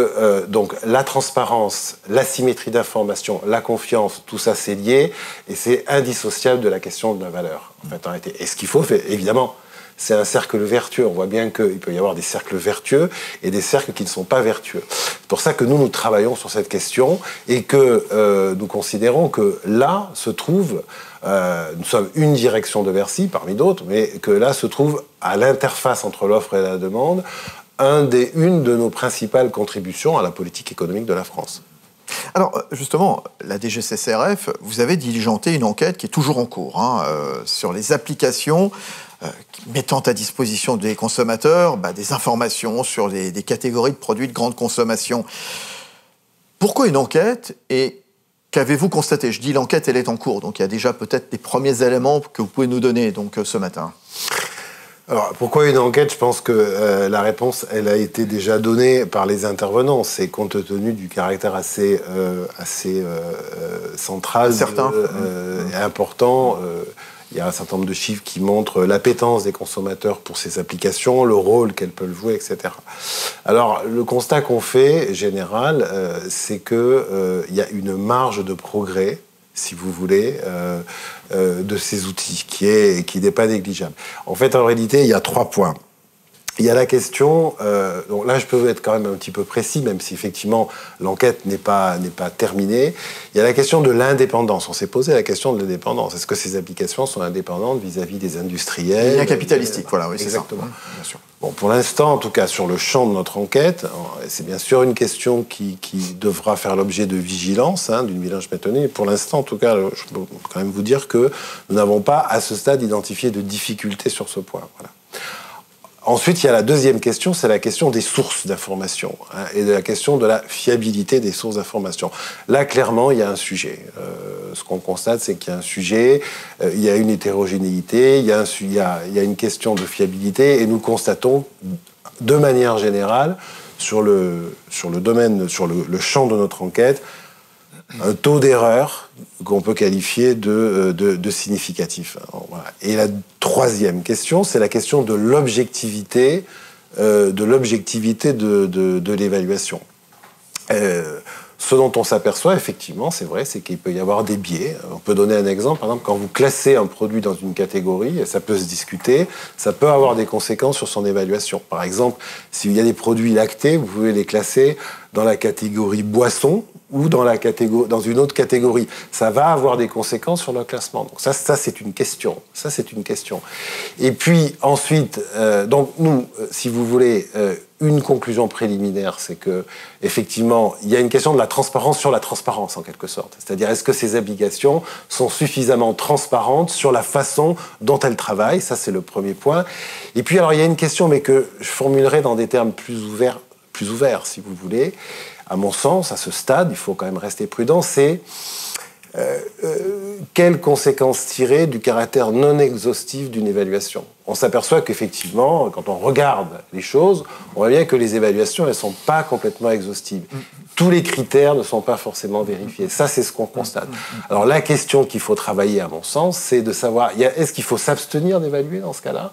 la transparence, l'asymétrie d'information, la confiance, tout ça, c'est lié et c'est indissociable de la question de la valeur, en fait, en réalité. Et ce qu'il faut faire, évidemment, c'est un cercle vertueux. On voit bien qu'il peut y avoir des cercles vertueux et des cercles qui ne sont pas vertueux. C'est pour ça que nous travaillons sur cette question et que nous considérons que là se trouve, nous sommes une direction de Bercy parmi d'autres, mais que là se trouve à l'interface entre l'offre et la demande une de nos principales contributions à la politique économique de la France. Alors, justement, la DGCCRF, vous avez diligenté une enquête qui est toujours en cours sur les applications mettant à disposition des consommateurs des informations sur des catégories de produits de grande consommation. Pourquoi une enquête et qu'avez-vous constaté ? Je dis l'enquête, elle est en cours, donc il y a déjà peut-être des premiers éléments que vous pouvez nous donner ce matin. Alors, pourquoi une enquête ? Je pense que la réponse, elle a été déjà donnée par les intervenants. C'est compte tenu du caractère assez central, et important. Il y a un certain nombre de chiffres qui montrent l'appétence des consommateurs pour ces applications, le rôle qu'elles peuvent jouer, etc. Alors, le constat qu'on fait, général, c'est qu'il y a une marge de progrès, si vous voulez, de ces outils, qui n'est pas négligeable. En fait, en réalité, il y a 3 points. Il y a la question, donc là je peux être quand même un petit peu précis, même si effectivement l'enquête n'est pas terminée. Il y a la question de l'indépendance. On s'est posé la question de l'indépendance. Est-ce que ces applications sont indépendantes vis-à-vis des industriels ? Les liens capitalistiques, voilà, oui, c'est ça. Exactement. Bien sûr. Bon, pour l'instant, en tout cas sur le champ de notre enquête, c'est bien sûr une question qui devra faire l'objet de vigilance, d'une vigilance maintenue. Pour l'instant, en tout cas, je peux quand même vous dire que nous n'avons pas à ce stade identifié de difficultés sur ce point. Voilà. Ensuite, il y a la deuxième question, c'est la question des sources d'information et de la question de la fiabilité des sources d'information. Là, clairement, il y a un sujet. Ce qu'on constate, c'est qu'il y a un sujet, il y a une hétérogénéité, il y a une question de fiabilité, et nous constatons, de manière générale, sur le domaine, sur le champ de notre enquête, un taux d'erreur qu'on peut qualifier de significatif. Voilà. Et la troisième question, c'est la question de l'objectivité de l'objectivité de l'évaluation. Ce dont on s'aperçoit, effectivement, c'est vrai, c'est qu'il peut y avoir des biais. On peut donner un exemple. Par exemple, quand vous classez un produit dans une catégorie, et ça peut se discuter, ça peut avoir des conséquences sur son évaluation. Par exemple, s'il y a des produits lactés, vous pouvez les classer dans la catégorie boisson ou dans une autre catégorie. Ça va avoir des conséquences sur le classement. Donc ça c'est une question. Ça, c'est une question. Et puis, ensuite, donc nous, si vous voulez, une conclusion préliminaire, c'est que effectivement, il y a une question de la transparence sur la transparence, en quelque sorte. C'est-à-dire, est-ce que ces obligations sont suffisamment transparentes sur la façon dont elles travaillent? Ça, c'est le premier point. Et puis, alors, il y a une question, mais que je formulerai dans des termes plus ouverts, si vous voulez. À mon sens, à ce stade, il faut quand même rester prudent, c'est quelles conséquences tirer du caractère non exhaustif d'une évaluation. On s'aperçoit qu'effectivement, quand on regarde les choses, on voit bien que les évaluations, elles ne sont pas complètement exhaustives. Tous les critères ne sont pas forcément vérifiés. Ça, c'est ce qu'on constate. Alors la question qu'il faut travailler, à mon sens, c'est de savoir, est-ce qu'il faut s'abstenir d'évaluer dans ce cas-là ?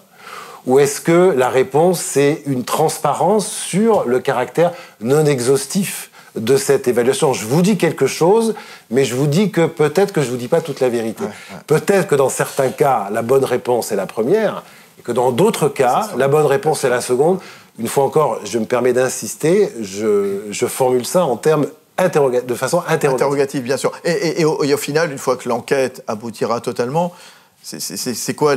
Ou est-ce que la réponse, c'est une transparence sur le caractère non exhaustif de cette évaluation? Je vous dis quelque chose, mais je vous dis que peut-être que je ne vous dis pas toute la vérité. Peut-être que dans certains cas, la bonne réponse est la première, et que dans d'autres cas, la bonne réponse est la seconde. Une fois encore, je me permets d'insister, je formule ça en termes de façon interrogative. Bien sûr. Et au final, une fois que l'enquête aboutira totalement, c'est quoi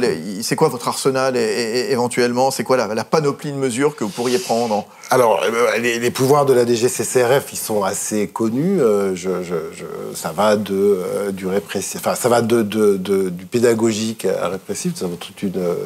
votre arsenal et éventuellement, c'est quoi la panoplie de mesures que vous pourriez prendre? Alors, les pouvoirs de la DGCCRF, ils sont assez connus. Ça va du répressif, enfin, ça va du pédagogique à répressif. Nous avons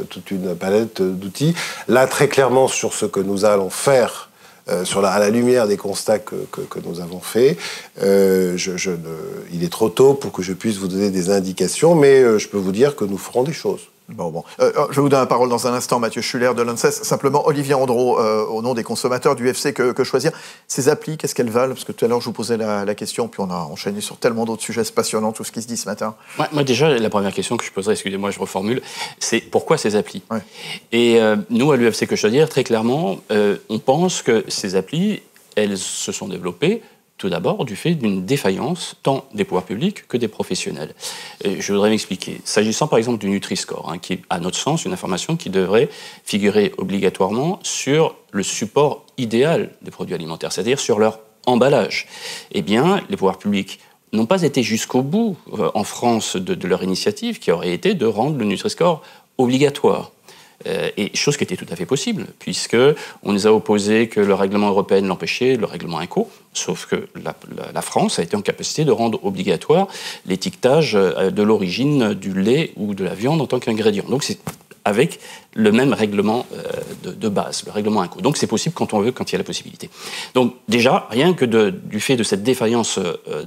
toute une palette d'outils. Là, très clairement, sur ce que nous allons faire, à la lumière des constats que nous avons faits, il est trop tôt pour que je puisse vous donner des indications, mais je peux vous dire que nous ferons des choses. Bon. Je vous donne la parole dans un instant, Mathieu Schuller de l'ANSES. Simplement, Olivier Andro, au nom des consommateurs du UFC que choisir. Ces applis, qu'est-ce qu'elles valent? Parce que tout à l'heure, je vous posais la question, puis on a enchaîné sur tellement d'autres sujets passionnants, tout ce qui se dit ce matin. Moi, déjà, la première question que je poserais, excusez-moi, je reformule, c'est pourquoi ces applis? Et nous, à l'UFC Que Choisir, très clairement, on pense que ces applis, elles se sont développées tout d'abord du fait d'une défaillance tant des pouvoirs publics que des professionnels. Et je voudrais m'expliquer. S'agissant par exemple du Nutri-Score, qui est à notre sens une information qui devrait figurer obligatoirement sur le support idéal des produits alimentaires, c'est-à-dire sur leur emballage. Eh bien, les pouvoirs publics n'ont pas été jusqu'au bout en France de leur initiative qui aurait été de rendre le Nutri-Score obligatoire. Et chose qui était tout à fait possible, puisqu'on nous a opposé que le règlement européen l'empêchait, le règlement INCO, sauf que la France a été en capacité de rendre obligatoire l'étiquetage de l'origine du lait ou de la viande en tant qu'ingrédient. Donc c'est avec le même règlement de base, le règlement INCO. Donc c'est possible quand on veut, quand il y a la possibilité. Donc déjà, rien que du fait de cette défaillance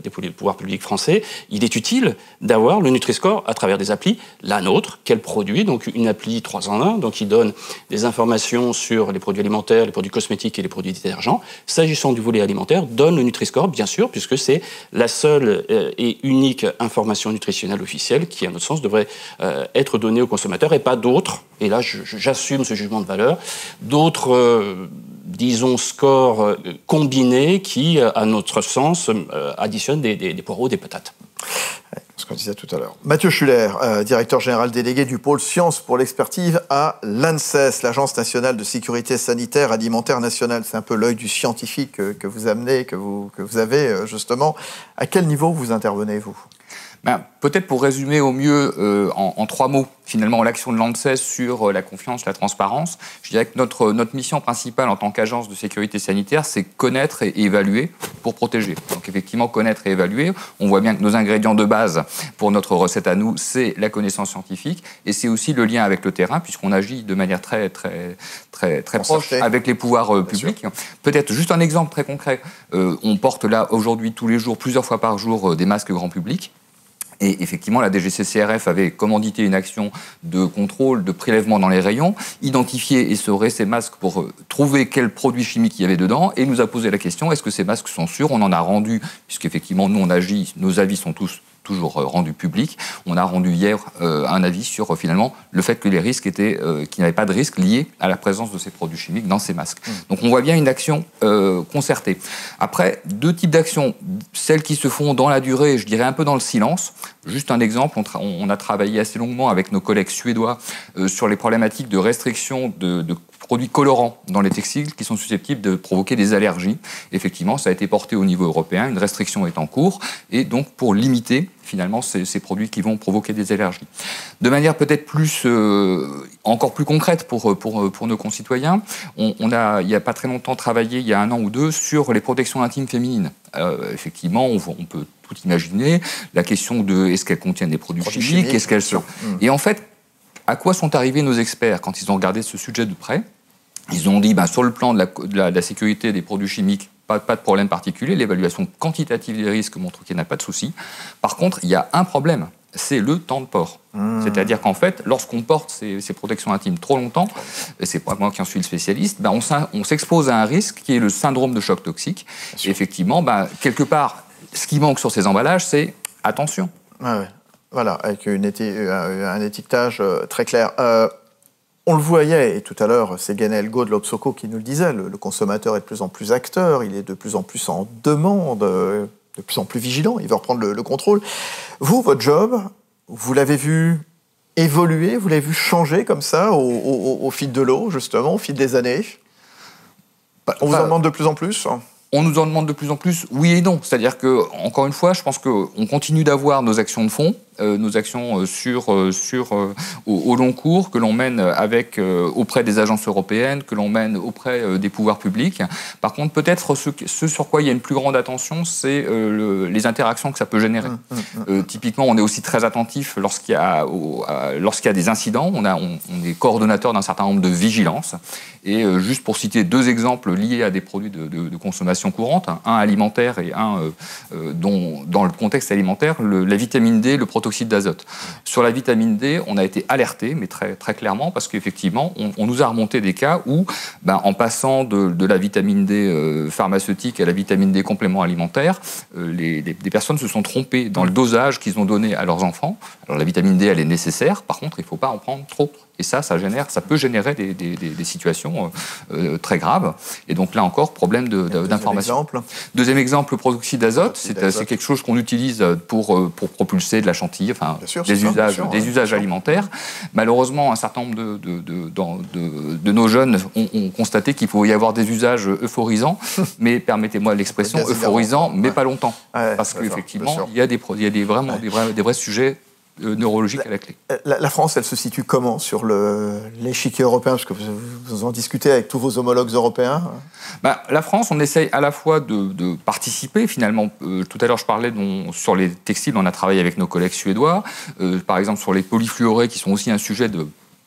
des pouvoirs publics français, il est utile d'avoir le Nutri-Score à travers des applis, la nôtre, qu'elle produit, donc une appli 3 en 1, donc qui donne des informations sur les produits alimentaires, les produits cosmétiques et les produits détergents. S'agissant du volet alimentaire, donne le Nutri-Score, bien sûr, puisque c'est la seule et unique information nutritionnelle officielle qui, à notre sens, devrait être donnée aux consommateurs et pas d'autres. Et là, j'assume ce jugement de valeur, d'autres, disons, scores combinés qui, à notre sens, additionnent des poireaux, des patates. Ce qu'on disait tout à l'heure. Mathieu Schuller, directeur général délégué du pôle Sciences pour l'expertise à l'ANSES, l'Agence nationale de sécurité sanitaire alimentaire nationale. C'est un peu l'œil du scientifique que vous amenez, que vous avez justement. À quel niveau vous intervenez, vous ? Peut-être pour résumer au mieux en 3 mots, finalement, l'action de l'ANSES sur la confiance, la transparence, je dirais que notre mission principale en tant qu'agence de sécurité sanitaire, c'est connaître et évaluer pour protéger. Donc effectivement, connaître et évaluer, on voit bien que nos ingrédients de base pour notre recette à nous, c'est la connaissance scientifique et c'est aussi le lien avec le terrain, puisqu'on agit de manière très proche avec les pouvoirs publics. Peut-être juste un exemple très concret, on porte là aujourd'hui tous les jours, plusieurs fois par jour, des masques grand public. Et effectivement, la DGCCRF avait commandité une action de contrôle, de prélèvement dans les rayons, identifier et essorer ces masques pour trouver quels produits chimiques il y avait dedans, et nous a posé la question, est-ce que ces masques sont sûrs? On en a rendu, puisqu'effectivement, nous on agit, nos avis sont tous toujours rendu public. On a rendu hier un avis sur finalement le fait que les risques étaient, qu'il n'y avait pas de risque lié à la présence de ces produits chimiques dans ces masques. Donc on voit bien une action concertée. Après, deux types d'actions, celles qui se font dans la durée, je dirais un peu dans le silence. Juste un exemple, on a travaillé assez longuement avec nos collègues suédois sur les problématiques de restriction de produits colorants dans les textiles qui sont susceptibles de provoquer des allergies. Effectivement, ça a été porté au niveau européen, une restriction est en cours, et donc pour limiter finalement ces produits qui vont provoquer des allergies. De manière peut-être encore plus concrète pour nos concitoyens, on a, il n'y a pas très longtemps, travaillé, il y a 1 an ou 2, sur les protections intimes féminines. Effectivement, on peut tout imaginer, la question de est-ce qu'elles contiennent des produits chimiques, est-ce qu'elles sont... Et en fait, à quoi sont arrivés nos experts quand ils ont regardé ce sujet de près? Ils ont dit, sur le plan de la sécurité des produits chimiques, pas de problème particulier, l'évaluation quantitative des risques montre qu'il n'y a pas de souci. Par contre, il y a un problème, c'est le temps de port. C'est-à-dire qu'en fait, lorsqu'on porte ces protections intimes trop longtemps, et c'est pas moi qui en suis le spécialiste, on s'expose à un risque qui est le syndrome de choc toxique. Et effectivement, quelque part, ce qui manque sur ces emballages, c'est attention. Ouais. Voilà, avec un étiquetage très clair. On le voyait, et tout à l'heure, c'est Guénel Go de l'Obsoco qui nous le disait, le consommateur est de plus en plus acteur, il est de plus en plus en demande, de plus en plus vigilant, il veut reprendre le contrôle. Vous, votre job, vous l'avez vu évoluer, vous l'avez vu changer comme ça au fil de l'eau, justement, au fil des années? On vous en demande de plus en plus? On nous en demande de plus en plus, oui et non. C'est-à-dire que, encore une fois, je pense qu'on continue d'avoir nos actions de fond, nos actions au long cours, que l'on mène auprès des agences européennes, que l'on mène auprès des pouvoirs publics. Par contre, peut-être ce sur quoi il y a une plus grande attention, c'est les interactions que ça peut générer. Typiquement, on est aussi très attentif lorsqu'il y a des incidents. On est coordonnateur d'un certain nombre de vigilances. Et juste pour citer 2 exemples liés à des produits de consommation courante, un alimentaire et un dans le contexte alimentaire, la vitamine D, le protoxyde d'azote. Sur la vitamine D, on a été alerté, mais très, très clairement, parce qu'effectivement, on nous a remonté des cas où, en passant de la vitamine D pharmaceutique à la vitamine D complément alimentaire, des personnes se sont trompées dans le dosage qu'ils ont donné à leurs enfants. Alors la vitamine D, elle est nécessaire, par contre, il ne faut pas en prendre trop. Et ça peut générer des situations très graves. Et donc là encore, problème d'information. Deuxième exemple, le protoxyde d'azote. C'est quelque chose qu'on utilise pour propulser de la chantilly, des usages alimentaires. Malheureusement, un certain nombre de nos jeunes ont constaté qu'il pouvait y avoir des usages euphorisants, mais permettez-moi l'expression, euphorisants, mais pas longtemps. Parce qu'effectivement, il y a des vrais sujets neurologique à la clé. La France, elle se situe comment sur l'échiquier européen? Parce que vous en discutez avec tous vos homologues européens. La France, on essaye à la fois de participer, finalement. Tout à l'heure, je parlais sur les textiles, on a travaillé avec nos collègues suédois. Par exemple, sur les polyfluorés, qui sont aussi un sujet de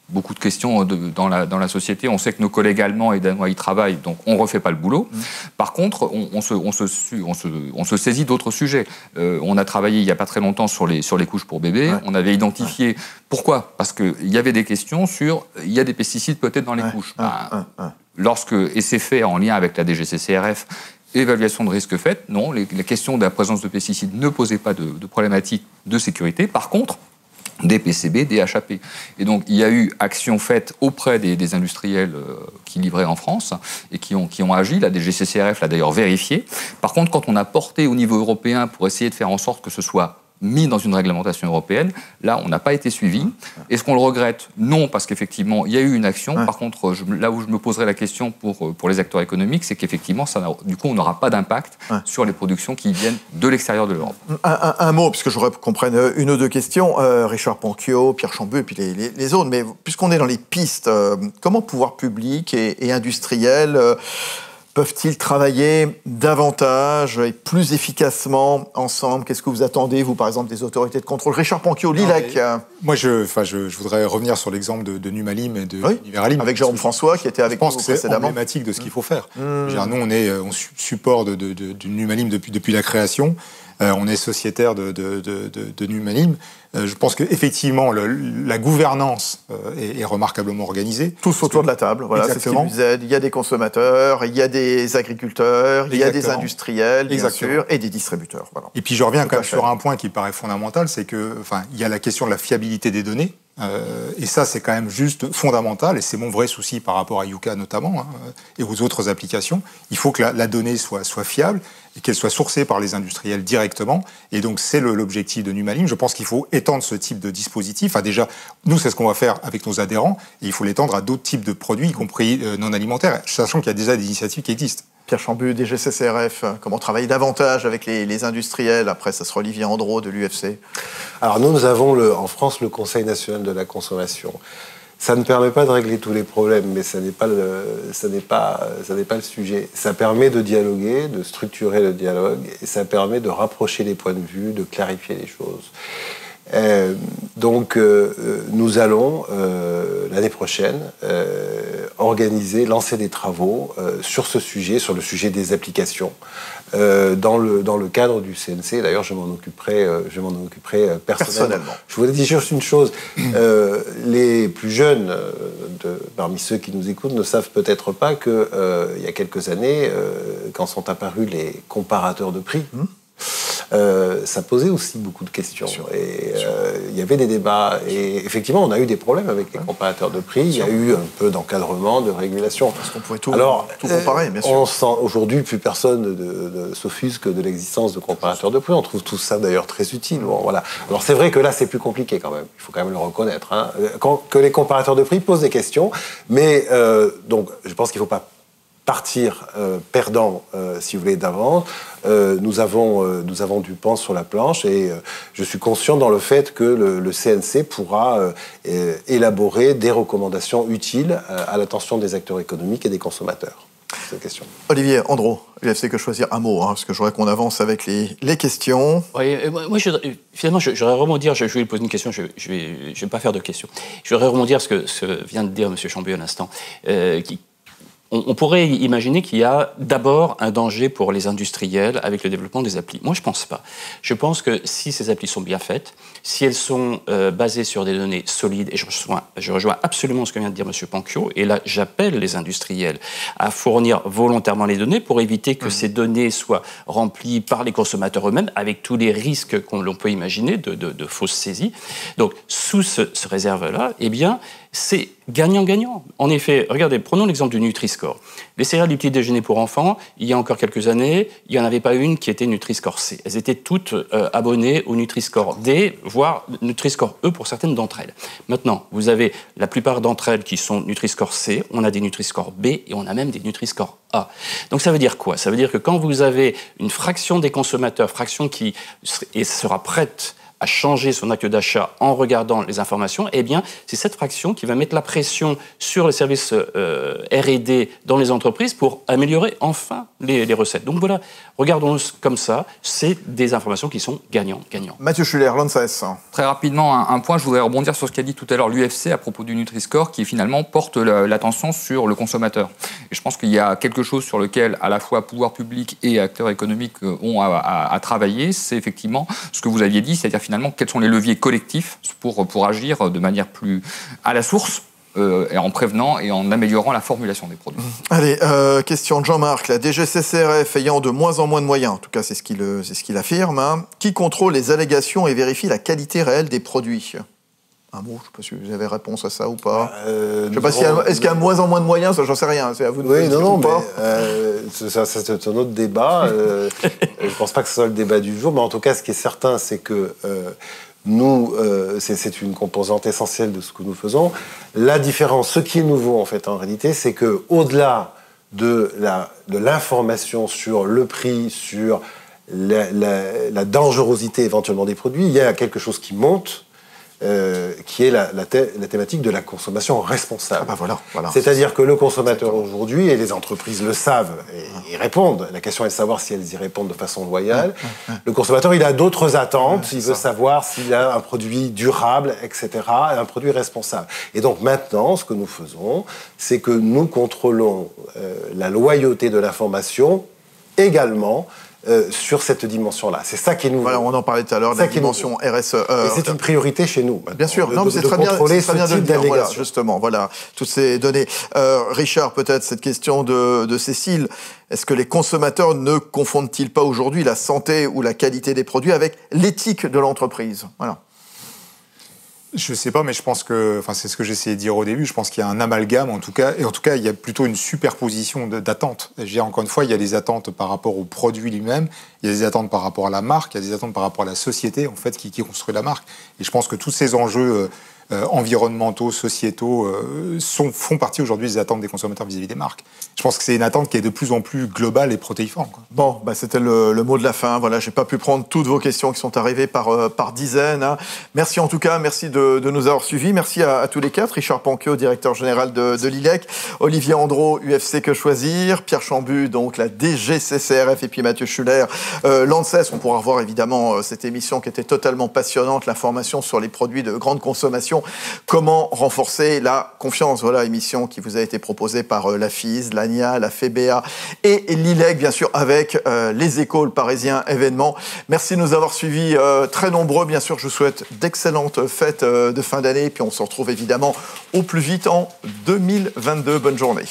beaucoup de questions dans la société. On sait que nos collègues allemands et danois y travaillent, donc on ne refait pas le boulot. Par contre, on se saisit d'autres sujets. On a travaillé il n'y a pas très longtemps sur les couches pour bébés. On avait identifié... Pourquoi? Parce qu'il y avait des questions sur... Il y a des pesticides peut-être dans les couches. Et c'est fait en lien avec la DGCCRF, évaluation de risque faite, non, la question de la présence de pesticides ne posait pas de problématique de sécurité. Par contre, des PCB, des HAP. Et donc, il y a eu action faite auprès des industriels qui livraient en France et qui ont agi. La DGCCRF l'a d'ailleurs vérifié. Par contre, quand on a porté au niveau européen pour essayer de faire en sorte que ce soit mis dans une réglementation européenne, là, on n'a pas été suivi. Est-ce qu'on le regrette? Non, parce qu'effectivement, il y a eu une action. Par contre, là où je me poserais la question pour les acteurs économiques, c'est qu'effectivement, du coup, on n'aura pas d'impact sur les productions qui viennent de l'extérieur de l'Europe. Un mot, puisque je voudrais qu'on prenne 1 ou 2 questions. Richard Panquio, Pierre Chambu et puis les autres. Mais puisqu'on est dans les pistes, comment pouvoir public et industriel peuvent-ils travailler davantage et plus efficacement ensemble? Qu'est-ce que vous attendez, vous, par exemple, des autorités de contrôle? Richard Panquio, Lilac. Moi, je voudrais revenir sur l'exemple de Numalim et de Univeralim. Avec Jérôme François, qui était avec nous précédemment. Je pense que c'est emblématique de ce qu'il faut faire. Nous, on est support de Numalim depuis la création. On est sociétaire de Numalim. Je pense qu'effectivement, la gouvernance est remarquablement organisée. Tous autour de la table, voilà, c'est ce qui nous aide. Il y a des consommateurs, il y a des agriculteurs, il y a des industriels, bien sûr, et des distributeurs. Voilà. Et puis je reviens quand même sur un point qui paraît fondamental, c'est que, il y a la question de la fiabilité des données. Et ça, c'est quand même juste fondamental, et c'est mon vrai souci par rapport à Yuka notamment, et aux autres applications. Il faut que la donnée soit fiable, et qu'elle soit sourcée par les industriels directement. Et donc, c'est l'objectif de Numalim. Je pense qu'il faut étendre ce type de dispositif. Enfin, déjà, nous, c'est ce qu'on va faire avec nos adhérents, et il faut l'étendre à d'autres types de produits, y compris non alimentaires, sachant qu'il y a déjà des initiatives qui existent. Pierre Chambu, DGCCRF, comment travailler davantage avec les industriels? Après, ça sera Olivier Andro de l'UFC. Alors nous avons en France le Conseil national de la consommation. Ça ne permet pas de régler tous les problèmes, mais ça n'est pas le sujet. Ça permet de dialoguer, de structurer le dialogue, et ça permet de rapprocher les points de vue, de clarifier les choses. Donc nous allons l'année prochaine lancer des travaux sur ce sujet, sur le sujet des applications, dans le cadre du CNC. D'ailleurs, je m'en occuperai personnellement. Je voulais dire juste une chose. Les plus jeunes, parmi ceux qui nous écoutent, ne savent peut-être pas qu'il y a quelques années, quand sont apparus les comparateurs de prix, ça posait aussi beaucoup de questions. Et il y avait des débats. Et effectivement, on a eu des problèmes avec les comparateurs de prix. Il y a eu un peu d'encadrement, de régulation. Parce qu'on pouvait tout comparer, bien sûr. Aujourd'hui, plus personne ne s'offusque de l'existence de comparateurs de prix. On trouve tout ça d'ailleurs très utile. Bon, voilà. Alors c'est vrai que là, c'est plus compliqué quand même. Il faut quand même le reconnaître. Que les comparateurs de prix posent des questions. Mais donc, je pense qu'il ne faut pas partir perdant, si vous voulez, d'avance. Nous avons du pain sur la planche, et je suis conscient dans le fait que le CNC pourra élaborer des recommandations utiles à l'attention des acteurs économiques et des consommateurs. Cette question. Olivier Andro, l'UFC Que Choisir, un mot, parce que je voudrais qu'on avance avec les questions. Oui, moi, finalement, je voudrais rebondir. Je vais lui poser une question, je vais pas faire de questions. Je voudrais rebondir ce que vient de dire M. Chambu à l'instant, on pourrait imaginer qu'il y a d'abord un danger pour les industriels avec le développement des applis. Moi, je ne pense pas. Je pense que si ces applis sont bien faites, si elles sont basées sur des données solides, et je rejoins absolument ce que vient de dire M. Panquio, et là, j'appelle les industriels à fournir volontairement les données pour éviter que ces données soient remplies par les consommateurs eux-mêmes, avec tous les risques l'on peut imaginer de fausses saisies. Donc, sous ce réserve-là, eh bien, c'est gagnant-gagnant. En effet, regardez, prenons l'exemple du Nutri-Score. Les céréales du petit déjeuner pour enfants, il y a encore quelques années, il n'y en avait pas une qui était Nutri-Score C. Elles étaient toutes abonnées au Nutri-Score D, voire Nutri-Score E pour certaines d'entre elles. Maintenant, vous avez la plupart d'entre elles qui sont Nutri-Score C, on a des Nutri-Score B et on a même des Nutri-Score A. Donc ça veut dire quoi? Ça veut dire que quand vous avez une fraction des consommateurs, fraction qui sera prête à changer son acte d'achat en regardant les informations, eh bien, c'est cette fraction qui va mettre la pression sur les services R&D dans les entreprises pour améliorer enfin les recettes. Donc voilà, regardons comme ça, c'est des informations qui sont gagnants-gagnants. Mathieu Schuller, l'ANSES. Très rapidement, un point, je voudrais rebondir sur ce qu'a dit tout à l'heure l'UFC à propos du Nutri-Score, qui finalement porte l'attention sur le consommateur. Et je pense qu'il y a quelque chose sur lequel à la fois pouvoir public et acteurs économiques ont à travailler, c'est effectivement ce que vous aviez dit, c'est-à-dire finalement quels sont les leviers collectifs pour agir de manière plus à la source, et en prévenant et en améliorant la formulation des produits. Allez, question de Jean-Marc. La DGCCRF ayant de moins en moins de moyens, en tout cas c'est ce qu'il affirme, qui contrôle les allégations et vérifie la qualité réelle des produits? Un mot, je ne sais pas si vous avez réponse à ça ou pas. Je ne sais pas est-ce qu'il y a de moins en moins de moyens, ça j'en sais rien, c'est à vous de me dire ou pas. C'est un autre débat. Je ne pense pas que ce soit le débat du jour, mais en tout cas ce qui est certain, c'est que nous, c'est une composante essentielle de ce que nous faisons. La différence, ce qui est nouveau en fait en réalité, c'est que au-delà de l'information sur le prix, sur la dangerosité éventuellement des produits, il y a quelque chose qui monte, qui est la thématique de la consommation responsable. Voilà. C'est-à-dire que le consommateur aujourd'hui, et les entreprises le savent et y répondent, la question est de savoir si elles y répondent de façon loyale. Le consommateur, il a d'autres attentes, il veut savoir s'il a un produit durable, etc., un produit responsable. Et donc maintenant, ce que nous faisons, c'est que nous contrôlons la loyauté de l'information également sur cette dimension-là. C'est ça qui est nouveau. Voilà, on en parlait tout à l'heure, la dimension RSE. Et c'est une priorité chez nous. Bien sûr, non, mais c'est très bien de le dire, voilà, justement, voilà, toutes ces données. Richard, peut-être cette question de Cécile, est-ce que les consommateurs ne confondent-ils pas aujourd'hui la santé ou la qualité des produits avec l'éthique de l'entreprise? Voilà. Je sais pas, mais je pense que, enfin, c'est ce que j'essayais de dire au début. Je pense qu'il y a un amalgame, en tout cas, et en tout cas, il y a plutôt une superposition d'attentes. Je veux dire, encore une fois, il y a des attentes par rapport au produit lui-même, il y a des attentes par rapport à la marque, il y a des attentes par rapport à la société, en fait, qui construit la marque. Et je pense que tous ces enjeux environnementaux, sociétaux, font partie aujourd'hui des attentes des consommateurs vis-à-vis des marques. Je pense que c'est une attente qui est de plus en plus globale et protéiforme, quoi. Bon, bah c'était le mot de la fin. Voilà, j'ai pas pu prendre toutes vos questions qui sont arrivées par dizaines, hein. Merci en tout cas, merci de nous avoir suivis. Merci à tous les quatre. Richard Panquio, directeur général de l'ILEC, Olivier Andro, UFC Que Choisir, Pierre Chambu, donc la DGCCRF, et puis Mathieu Schuller, l'ANSES. On pourra revoir évidemment cette émission qui était totalement passionnante, l'information sur les produits de grande consommation. Comment renforcer la confiance? Voilà, émission qui vous a été proposée par la FIS, l'ANIA, la FEBEA et l'ILEC, bien sûr, avec les Échos, le Parisien événement. Merci de nous avoir suivis très nombreux. Bien sûr, je vous souhaite d'excellentes fêtes de fin d'année. Et puis on se retrouve évidemment au plus vite en 2022. Bonne journée.